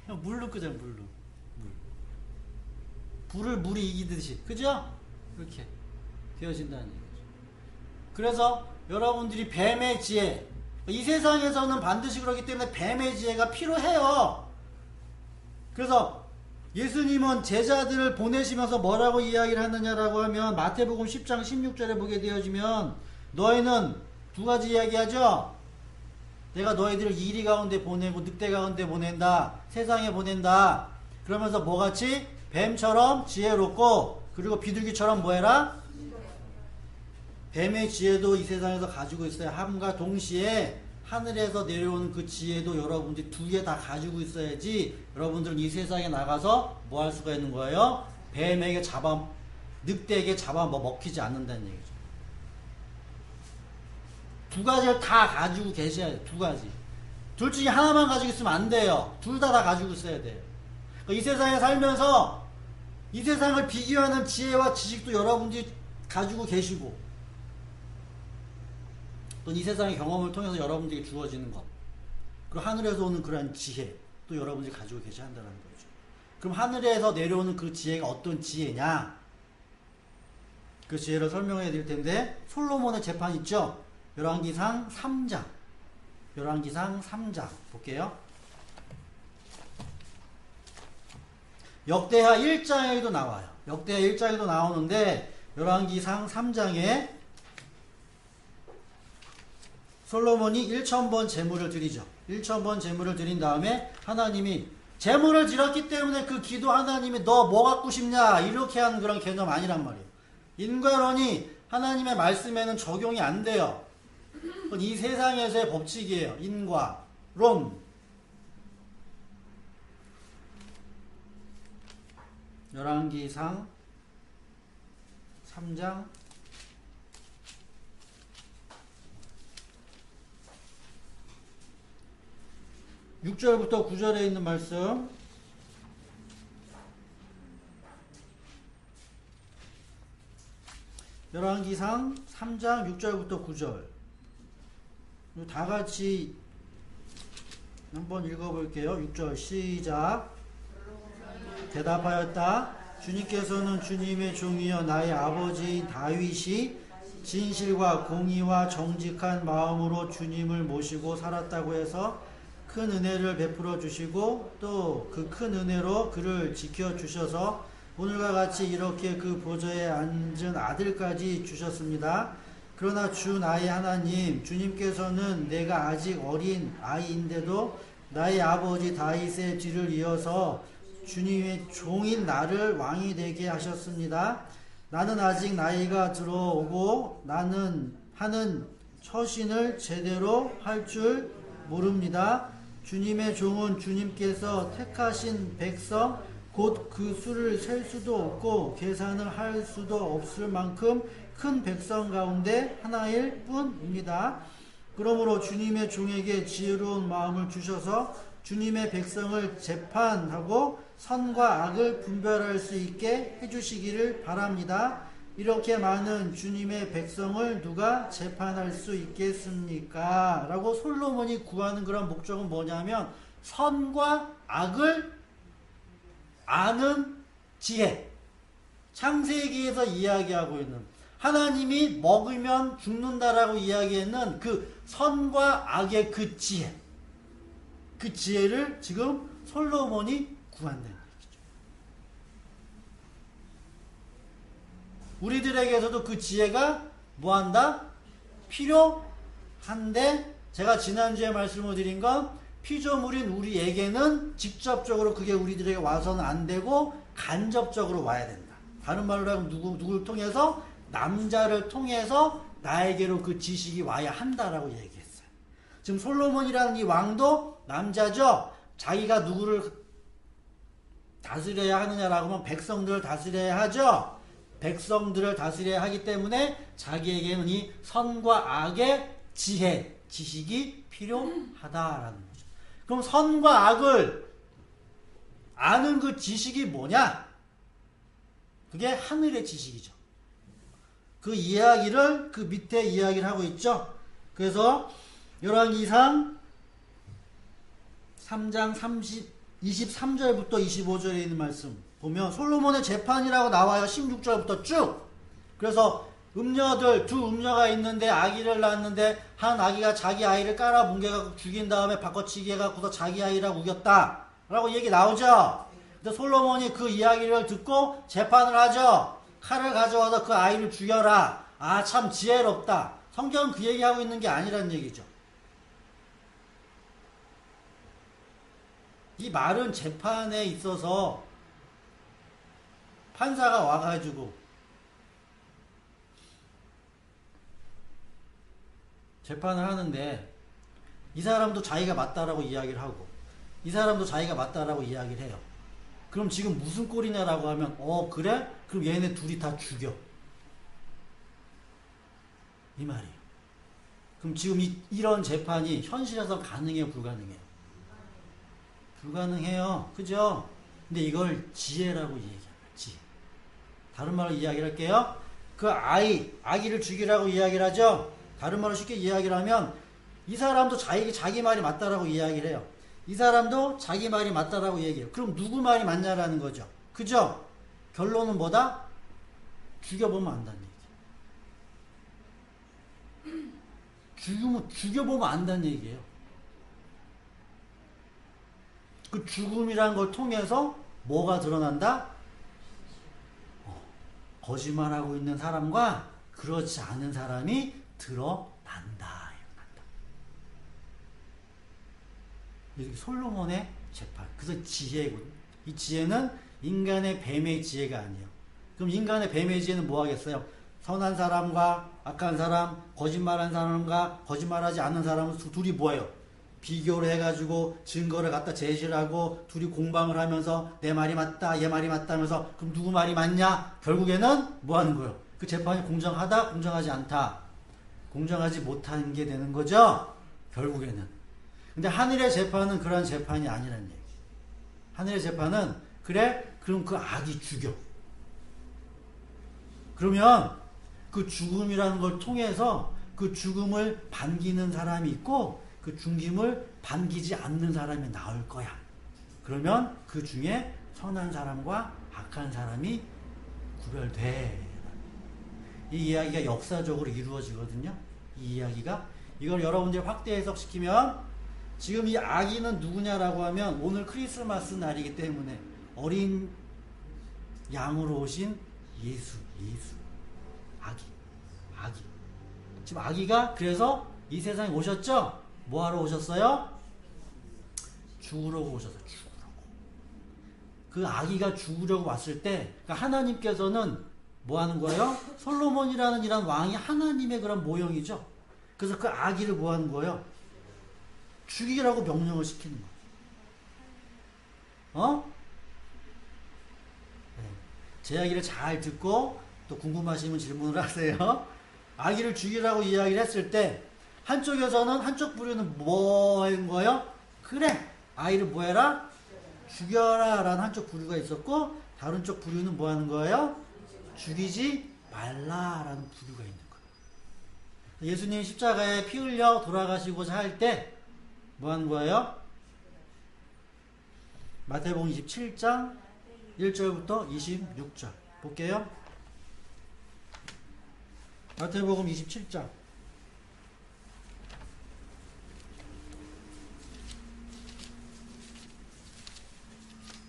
물로 끄잖아. 물로. 불을 물이 이기듯이. 그죠? 이렇게 되어진다는 얘기죠. 그래서 여러분들이 뱀의 지혜, 이 세상에서는 반드시 그렇기 때문에 뱀의 지혜가 필요해요. 그래서 예수님은 제자들을 보내시면서 뭐라고 이야기를 하느냐라고 하면 마태복음 10장 16절에 보게 되어지면 너희는 두 가지 이야기하죠. 내가 너희들을 이리 가운데 보내고 늑대 가운데 보낸다. 세상에 보낸다. 그러면서 뭐같이? 뱀처럼 지혜롭고 그리고 비둘기처럼 뭐해라? 뱀의 지혜도 이 세상에서 가지고 있어야 함과 동시에 하늘에서 내려오는 그 지혜도 여러분들이 두 개 다 가지고 있어야지 여러분들은 이 세상에 나가서 뭐 할 수가 있는 거예요? 뱀에게 늑대에게 먹히지 않는다는 얘기죠. 두 가지를 다 가지고 계셔야 돼요. 두 가지. 둘 중에 하나만 가지고 있으면 안 돼요. 둘 다 가지고 있어야 돼요. 그러니까 이 세상에 살면서 이 세상을 비교하는 지혜와 지식도 여러분들이 가지고 계시고 또 이 세상의 경험을 통해서 여러분들에게 주어지는 것, 그리고 하늘에서 오는 그러한 지혜 또 여러분들이 가지고 계셔야 한다는 거죠. 그럼 하늘에서 내려오는 그 지혜가 어떤 지혜냐? 그 지혜를 설명해 드릴 텐데, 솔로몬의 재판 있죠? 열왕기상 3장 볼게요. 역대하 1장에도 나와요. 역대하 1장에도 나오는데 열왕기상 3장에 솔로몬이 1000번 제물을 드리죠. 1000번 제물을 드린 다음에 하나님이 제물을 드렸기 때문에 그 기도 하나님이 너 뭐 갖고 싶냐 이렇게 하는 그런 개념 아니란 말이에요. 인과론이 하나님의 말씀에는 적용이 안 돼요. 그건 이 세상에서의 법칙이에요. 인과, 론. 열왕기상 3장 6절부터 9절에 있는 말씀. 열왕기상 3장 6절부터 9절. 다 같이 한번 읽어볼게요. 6절 시작. 대답하였다. 주님께서는 주님의 종이여 나의 아버지인 다윗이 진실과 공의와 정직한 마음으로 주님을 모시고 살았다고 해서 큰 은혜를 베풀어 주시고 또 그 큰 은혜로 그를 지켜 주셔서 오늘과 같이 이렇게 그 보좌에 앉은 아들까지 주셨습니다. 그러나 주 나의 하나님 주님께서는 내가 아직 어린 아이인데도 나의 아버지 다윗의 뒤를 이어서 주님의 종인 나를 왕이 되게 하셨습니다. 나는 아직 나이가 들어오고 나는 하는 처신을 제대로 할 줄 모릅니다. 주님의 종은 주님께서 택하신 백성 곧 그 수를 셀 수도 없고 계산을 할 수도 없을 만큼 큰 백성 가운데 하나일 뿐입니다. 그러므로 주님의 종에게 지혜로운 마음을 주셔서 주님의 백성을 재판하고 선과 악을 분별할 수 있게 해주시기를 바랍니다. 이렇게 많은 주님의 백성을 누가 재판할 수 있겠습니까? 라고 솔로몬이 구하는 그런 목적은 뭐냐면 선과 악을 아는 지혜. 창세기에서 이야기하고 있는 하나님이 먹으면 죽는다라고 이야기했는 그 선과 악의 그 지혜. 그 지혜를 지금 솔로몬이 구한다는 얘기죠. 우리들에게서도 그 지혜가 뭐한다? 필요한데 제가 지난주에 말씀을 드린 건 피조물인 우리에게는 직접적으로 그게 우리들에게 와서는 안 되고 간접적으로 와야 된다. 다른 말로 하면 누구를 통해서? 남자를 통해서 나에게로 그 지식이 와야 한다라고 얘기했어요. 지금 솔로몬이라는 이 왕도 남자죠. 자기가 누구를 다스려야 하느냐라고 하면 백성들을 다스려야 하죠. 백성들을 다스려야 하기 때문에 자기에게는 이 선과 악의 지혜, 지식이 필요하다라는 거죠. 그럼 선과 악을 아는 그 지식이 뭐냐? 그게 하늘의 지식이죠. 그 이야기를 그 밑에 이야기를 하고 있죠. 그래서 열왕기상 3장 23절부터 25절에 있는 말씀 보면 솔로몬의 재판이라고 나와요. 16절부터 쭉. 그래서 두 음녀가 있는데 아기를 낳았는데 한 아기가 자기 아이를 깔아 뭉개갖고 죽인 다음에 바꿔치기 해갖고서 자기 아이라고 우겼다 라고 얘기 나오죠. 근데 솔로몬이 그 이야기를 듣고 재판을 하죠. 칼을 가져와서 그 아이를 죽여라. 아, 참 지혜롭다. 성경은 그 얘기하고 있는 게 아니란 얘기죠. 이 말은 재판에 있어서 판사가 와가지고 재판을 하는데 이 사람도 자기가 맞다라고 이야기를 하고 이 사람도 자기가 맞다라고 이야기를 해요. 그럼 지금 무슨 꼴이냐라고 하면 그래? 그럼 얘네 둘이 다 죽여. 이 말이에요. 그럼 지금 이런 재판이 현실에서 가능해요? 불가능해요? 불가능해요. 그죠? 근데 이걸 지혜라고 얘기합니다. 지혜. 다른 말로 이야기를 할게요. 그 아기를 죽이라고 이야기를 하죠? 다른 말로 쉽게 이야기를 하면 이 사람도 자기 말이 맞다라고 이야기를 해요. 이 사람도 자기 말이 맞다라고 얘기해요. 그럼 누구 말이 맞냐라는 거죠. 그죠? 결론은 죽여보면 안다는 얘기예요. 죽여보면 안다는 얘기예요. 그 죽음이라는 걸 통해서 뭐가 드러난다? 거짓말하고 있는 사람과 그렇지 않은 사람이 드러난다. 이게 솔로몬의 재판. 그래서 지혜군. 이 지혜는 인간의 뱀의 지혜가 아니에요. 그럼 인간의 뱀의 지혜는 뭐 하겠어요? 선한 사람과 악한 사람, 거짓말한 사람과 거짓말하지 않는 사람은 둘이 뭐예요? 비교를 해가지고 증거를 갖다 제시를 하고 둘이 공방을 하면서 내 말이 맞다, 얘 말이 맞다 하면서 그럼 누구 말이 맞냐? 결국에는 뭐 하는 거예요? 그 재판이 공정하다, 공정하지 않다. 공정하지 못하는 게 되는 거죠? 결국에는. 근데 하늘의 재판은 그러한 재판이 아니라는 얘기. 하늘의 재판은 그래? 그럼 그 악이 죽여. 그러면 그 죽음이라는 걸 통해서 그 죽음을 반기는 사람이 있고 그 죽임을 반기지 않는 사람이 나올 거야. 그러면 그 중에 선한 사람과 악한 사람이 구별돼. 이 이야기가 역사적으로 이루어지거든요. 이 이야기가. 이걸 여러분들이 확대 해석시키면 지금 이 아기는 누구냐라고 하면 오늘 크리스마스 날이기 때문에 어린 양으로 오신 예수. 아기. 지금 아기가 그래서 이 세상에 오셨죠? 뭐 하러 오셨어요? 죽으려고 오셨어요. 죽으려고. 그 아기가 죽으려고 왔을 때 그러니까 하나님께서는 뭐 하는 거예요? 솔로몬이라는 이런 왕이 하나님의 그런 모형이죠. 그래서 그 아기를 뭐 하는 거예요? 죽이라고 명령을 시키는 거예요. 네. 제 이야기를 잘 듣고 또 궁금하시면 질문을 하세요. 아기를 죽이라고 이야기를 했을 때 한쪽에서는 한쪽 부류는 뭐 하는 거예요? 그래 아이를 뭐 해라? 죽여라 라는 한쪽 부류가 있었고 다른 쪽 부류는 뭐 하는 거예요? 죽이지 말라 라는 부류가 있는 거예요. 예수님이 십자가에 피 흘려 돌아가시고자 할 때 뭐 하는 거예요? 마태복음 27장 1절부터 26절 볼게요. 마태복음 27장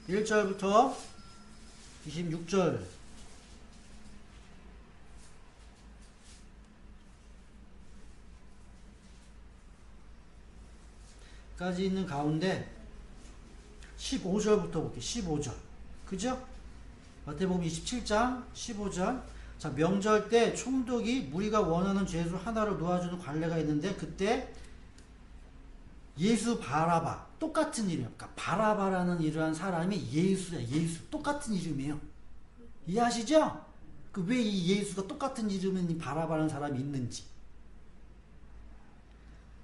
1절부터 26절 까지 있는 가운데 15절부터 볼게요. 15절. 그죠? 마태복음 27장 15절. 자, 명절 때 총독이 무리가 원하는 죄수 하나를 놓아주는 관례가 있는데 그때 예수 바라바 똑같은 이름. 그러니까 바라바라는 이러한 사람이 예수야. 예수. 똑같은 이름이에요. 이해하시죠? 그 왜 이 예수가 똑같은 이름인 바라바라는 사람이 있는지.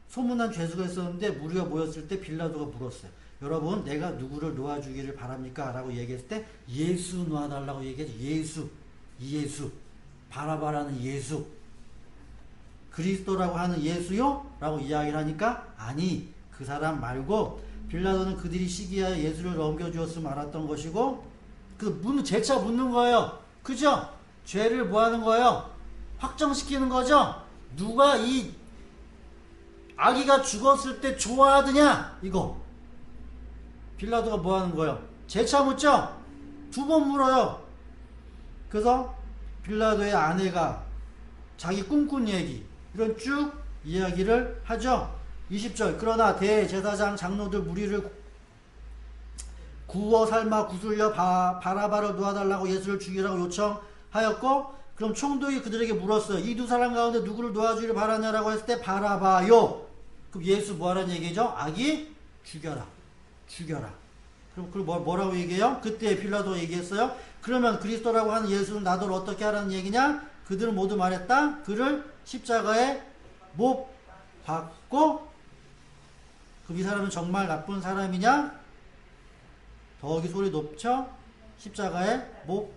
소문난 죄수가 있었는데 무리가 모였을 때 빌라도가 물었어요. 여러분 내가 누구를 놓아주기를 바랍니까? 라고 얘기했을 때 예수 놓아달라고 얘기해서 예수 바라바라는 예수 그리스도라고 하는 예수요? 라고 이야기를 하니까 아니 그 사람 말고 빌라도는 그들이 시기하여 예수를 넘겨주었으면 알았던 것이고 그 재차 묻는 거예요. 그죠? 죄를 뭐 하는 거예요? 확정시키는 거죠? 누가 이 아기가 죽었을 때 좋아하더냐? 이거. 빌라도가 뭐 하는 거예요? 재차 묻죠? 2번 물어요. 그래서 빌라도의 아내가 자기 꿈꾼 얘기, 이런 쭉 이야기를 하죠. 20절. 그러나 대제사장 장로들 무리를 구워 삶아 구슬려 바라바를 놓아달라고 예수를 죽이라고 요청하였고, 그럼 총독이 그들에게 물었어요. 이 두 사람 가운데 누구를 놓아주기를 바라냐라고 했을 때 바라바요. 그럼 예수 뭐하라는 얘기죠? 아기 죽여라. 그럼 그걸 뭐라고 얘기해요? 그때 빌라도가 얘기했어요. 그러면 그리스도라고 하는 예수는 나더러 어떻게 하라는 얘기냐? 그들은 모두 말했다. 그를 십자가에 못 박고. 그럼 이 사람은 정말 나쁜 사람이냐? 더욱이 소리 높죠? 십자가에 못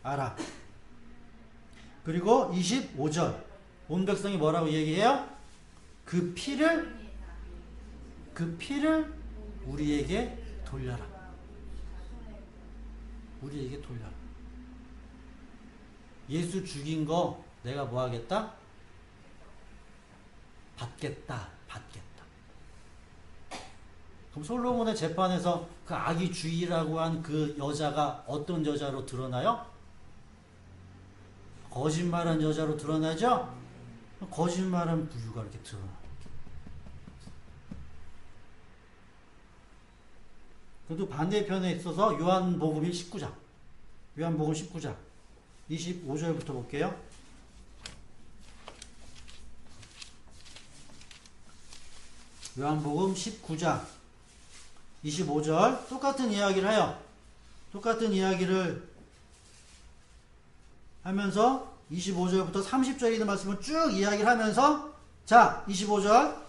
박아라. 그리고 25절. 온 백성이 뭐라고 얘기해요? 그 피를 우리에게 돌려라. 우리에게 돌려라. 예수 죽인 거 내가 뭐 하겠다? 받겠다. 그럼 솔로몬의 재판에서 그 아기 주의라고 한 그 여자가 어떤 여자로 드러나요? 거짓말한 여자로 드러나죠? 거짓말한 부류가 이렇게 드러나. 그래도 반대편에 있어서 요한복음이 19장. 요한복음 19장. 25절부터 볼게요. 요한복음 19장. 25절. 똑같은 이야기를 해요. 똑같은 이야기를 하면서 25절부터 30절에 있는 말씀을 쭉 이야기를 하면서 자, 25절.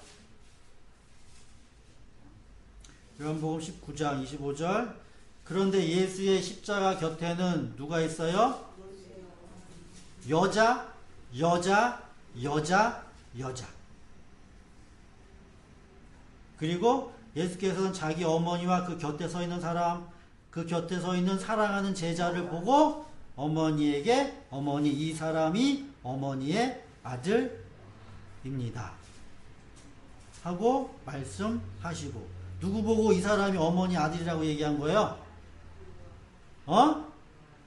요한복음 19장 25절. 그런데 예수의 십자가 곁에는 누가 있어요? 여자, 여자, 여자, 여자. 그리고 예수께서는 자기 어머니와 그 곁에 서 있는 사람, 그 곁에 서 있는 사랑하는 제자를 보고 어머니에게 어머니 이 사람이 어머니의 아들입니다. 하고 말씀하시고 누구 보고 이 사람이 어머니 아들이라고 얘기한 거예요?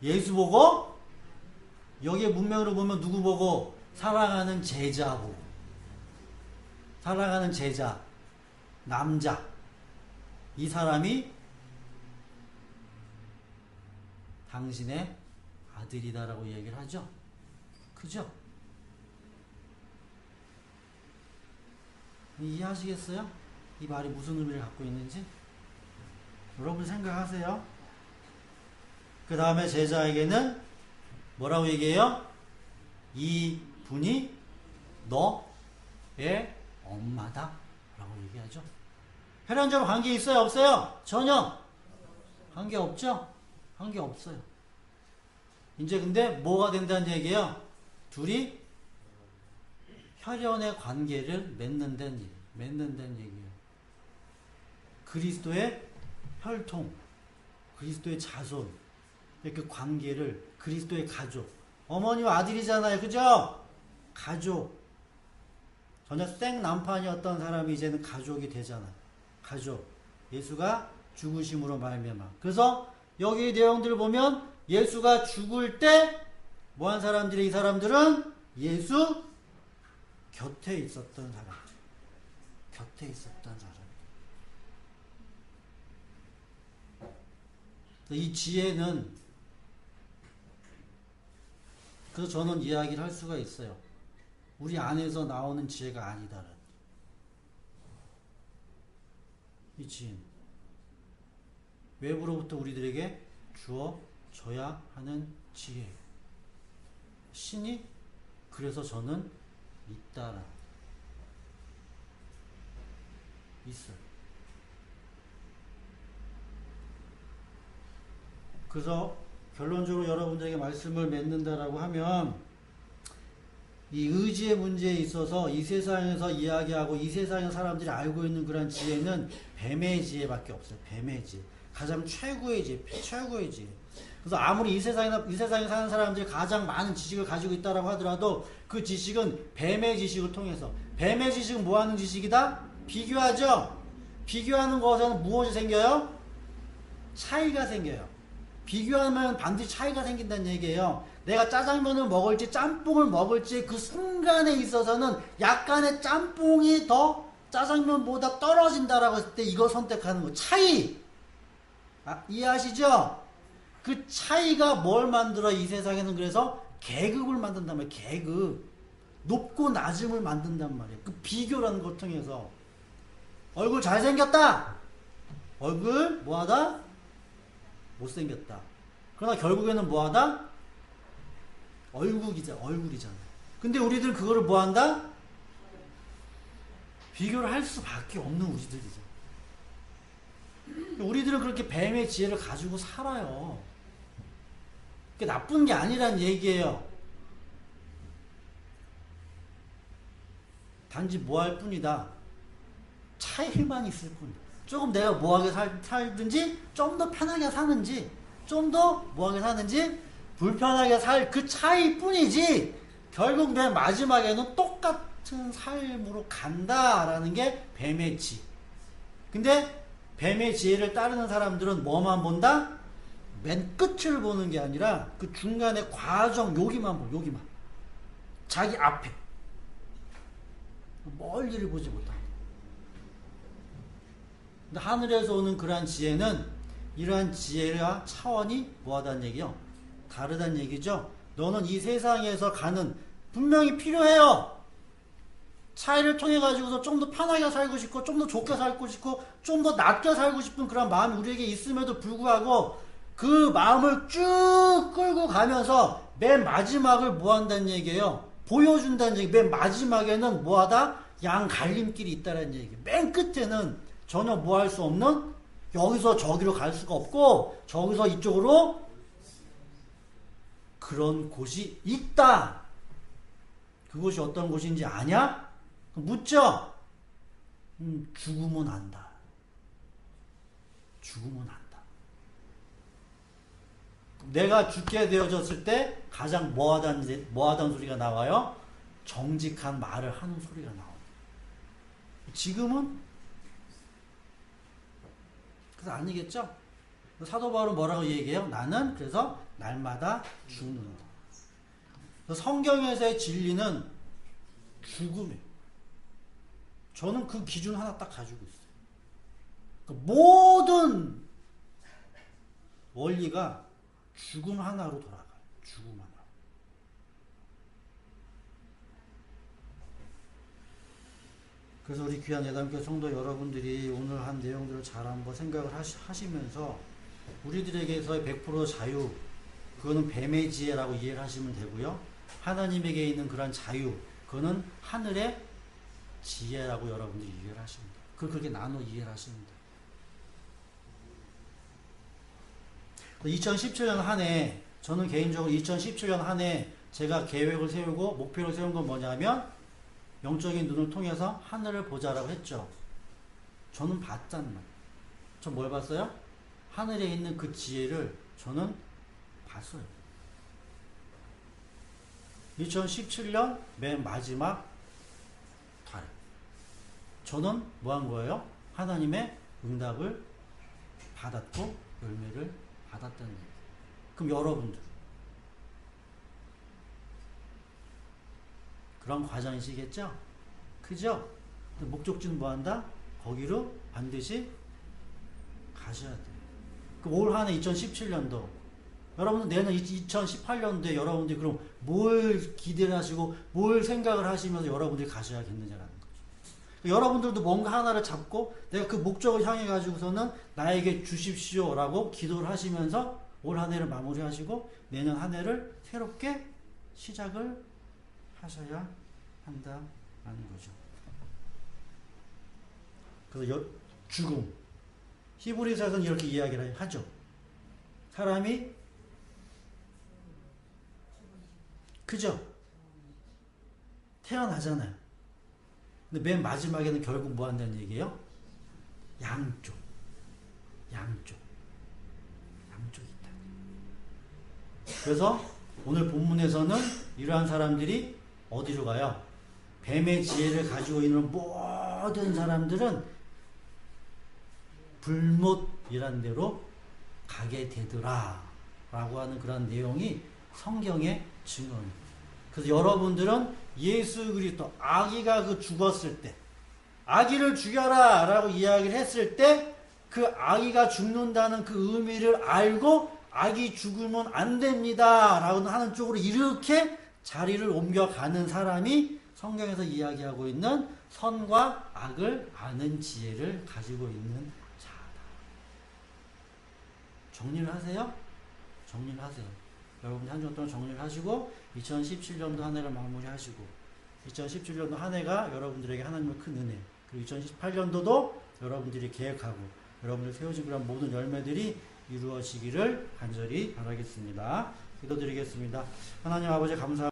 예수 보고? 여기에 문맥으로 보면 누구 보고? 사랑하는 제자 보고. 사랑하는 제자. 남자. 이 사람이 당신의 아들이다라고 얘기를 하죠. 그죠? 이해하시겠어요? 이 말이 무슨 의미를 갖고 있는지? 여러분 생각하세요. 그 다음에 제자에게는 뭐라고 얘기해요? 이 분이 너의 엄마다 라고 얘기하죠. 혈연적 관계 있어요? 없어요? 전혀 관계 없죠? 관계 없어요. 이제 근데 뭐가 된다는 얘기예요? 둘이 혈연의 관계를 맺는다는 얘기예요. 그리스도의 혈통, 그리스도의 자손, 그 관계를 그리스도의 가족, 어머니와 아들이잖아요. 그죠? 가족. 전혀 생남판이었던 사람이 이제는 가족이 되잖아요. 가족. 예수가 죽으심으로 말미암아. 그래서 여기 내용들을 보면 예수가 죽을 때 뭐한 사람들이 이 사람들은 예수 곁에 있었던 사람들. 곁에 있었던 사람들. 이 지혜는 그래서 저는 이야기를 할 수가 있어요. 우리 안에서 나오는 지혜가 아니다라는. 이 지혜는 외부로부터 우리들에게 주어져야 하는 지혜. 신이 그래서 저는 있다라. 있어요. 그래서 결론적으로 여러분들에게 말씀을 맺는다라고 하면 이 의지의 문제에 있어서 이 세상에서 이야기하고 이 세상의 사람들이 알고 있는 그런 지혜는 뱀의 지혜밖에 없어요. 뱀의 지혜. 가장 최고의 지혜. 최고의 지혜. 그래서 아무리 이 세상에 사는 사람들이 가장 많은 지식을 가지고 있다라고 하더라도 그 지식은 뱀의 지식을 통해서. 뱀의 지식은 뭐 하는 지식이다? 비교하죠? 비교하는 것에는 무엇이 생겨요? 차이가 생겨요. 비교하면 반드시 차이가 생긴다는 얘기예요. 내가 짜장면을 먹을지 짬뽕을 먹을지 그 순간에 있어서는 약간의 짬뽕이 더 짜장면보다 떨어진다라고 했을 때 이거 선택하는 거. 차이! 이해하시죠? 그 차이가 뭘 만들어 이 세상에는. 그래서 계급을 만든단 말이에요. 계급. 높고 낮음을 만든단 말이에요. 그 비교라는 걸 통해서. 얼굴 잘생겼다! 얼굴 뭐하다? 못생겼다. 그러나 결국에는 뭐하다? 얼굴이잖아. 근데 우리들은 그거를 뭐한다? 비교를 할 수밖에 없는 우리들이죠. 우리들은 그렇게 뱀의 지혜를 가지고 살아요. 그게 나쁜 게 아니란 얘기예요. 단지 뭐할 뿐이다. 차이만 있을 뿐이다. 조금 내가 뭐하게 살든지 좀 더 편하게 사는지 좀 더 뭐하게 사는지 불편하게 살 그 차이뿐이지 결국 맨 마지막에는 똑같은 삶으로 간다라는 게 뱀의 지혜. 근데 뱀의 지혜를 따르는 사람들은 뭐만 본다? 맨 끝을 보는 게 아니라 그 중간의 과정 여기만 보. 여기만. 자기 앞에. 멀리를 보지 못한다. 근데 하늘에서 오는 그러한 지혜는 이러한 지혜와 차원이 뭐하다는 얘기요? 다르다는 얘기죠. 너는 이 세상에서 가는 분명히 필요해요. 차이를 통해 가지고서 좀 더 편하게 살고 싶고 좀 더 좋게 살고 싶고 좀 더 낫게 살고 싶은 그런 마음이 우리에게 있음에도 불구하고 그 마음을 쭉 끌고 가면서 맨 마지막을 뭐 한다는 얘기예요? 보여준다는 얘기. 맨 마지막에는 뭐하다? 양 갈림길이 있다는 얘기. 맨 끝에는 전혀 뭐 할 수 없는 여기서 저기로 갈 수가 없고 저기서 이쪽으로 그런 곳이 있다. 그곳이 어떤 곳인지 아냐? 묻죠? 죽으면 안다. 죽으면 안다. 내가 죽게 되어졌을 때 가장 뭐하다는 소리가 나와요? 정직한 말을 하는 소리가 나와요. 지금은 그래서 아니겠죠? 사도 바울은 뭐라고 얘기해요? 나는 그래서 날마다 죽는다. 성경에서의 진리는 죽음이에요. 저는 그 기준 하나 딱 가지고 있어요. 모든 원리가 죽음 하나로 돌아가요. 죽음 하나. 그래서 우리 귀한 예담교회 성도 여러분들이 오늘 한 내용들을 잘 한번 생각을 하시면서 우리들에게서의 100% 자유, 그거는 뱀의 지혜라고 이해를 하시면 되고요. 하나님에게 있는 그런 자유, 그거는 하늘의 지혜라고 여러분들이 이해를 하십니다. 그걸 그렇게 나눠 이해를 하십니다. 2017년 한 해, 저는 개인적으로 2017년 한 해 제가 계획을 세우고 목표를 세운 건 뭐냐면 영적인 눈을 통해서 하늘을 보자라고 했죠. 저는 봤단 말이에요. 저 뭘 봤어요? 하늘에 있는 그 지혜를 저는 봤어요. 2017년 맨 마지막 달. 저는 뭐 한 거예요? 하나님의 응답을 받았고 열매를 받았다는 얘기예요. 그럼 여러분들 그런 과정이시겠죠? 그죠? 목적지는 뭐 한다? 거기로 반드시 가셔야 돼요. 올 한 해 2017년도 여러분들 내년 2018년도에 여러분들이 그럼 뭘 기대를 하시고 뭘 생각을 하시면서 여러분들이 가셔야겠느냐라는 거죠. 여러분들도 뭔가 하나를 잡고 내가 그 목적을 향해 가지고서는 나에게 주십시오라고 기도를 하시면서 올 한 해를 마무리하시고 내년 한 해를 새롭게 시작을 하셔야 한다라는 거죠. 그래서 죽음. 히브리서에서는 이렇게 이야기를 하죠. 사람이 그죠? 태어나잖아요. 근데 맨 마지막에는 결국 뭐 한다는 얘기예요? 양쪽 있다. 그래서 오늘 본문에서는 이러한 사람들이 어디로 가요? 뱀의 지혜를 가지고 있는 모든 사람들은 불못이라는 데로 가게 되더라 라고 하는 그런 내용이 성경의 증언입니다. 그래서 여러분들은 예수 그리스도 아기가 그 죽었을 때 아기를 죽여라 라고 이야기를 했을 때 그 아기가 죽는다는 그 의미를 알고 아기 죽으면 안 됩니다 라고 하는 쪽으로 이렇게 자리를 옮겨가는 사람이 성경에서 이야기하고 있는 선과 악을 아는 지혜를 가지고 있는 자다. 정리를 하세요? 정리를 하세요. 여러분들 한 주 동안 정리를 하시고 2017년도 한 해를 마무리하시고 2017년도 한 해가 여러분들에게 하나님의 큰 은혜, 그리고 2018년도도 여러분들이 계획하고 여러분들 세워진 그런 모든 열매들이 이루어지기를 간절히 바라겠습니다. 기도드리겠습니다. 하나님 아버지 감사합니다.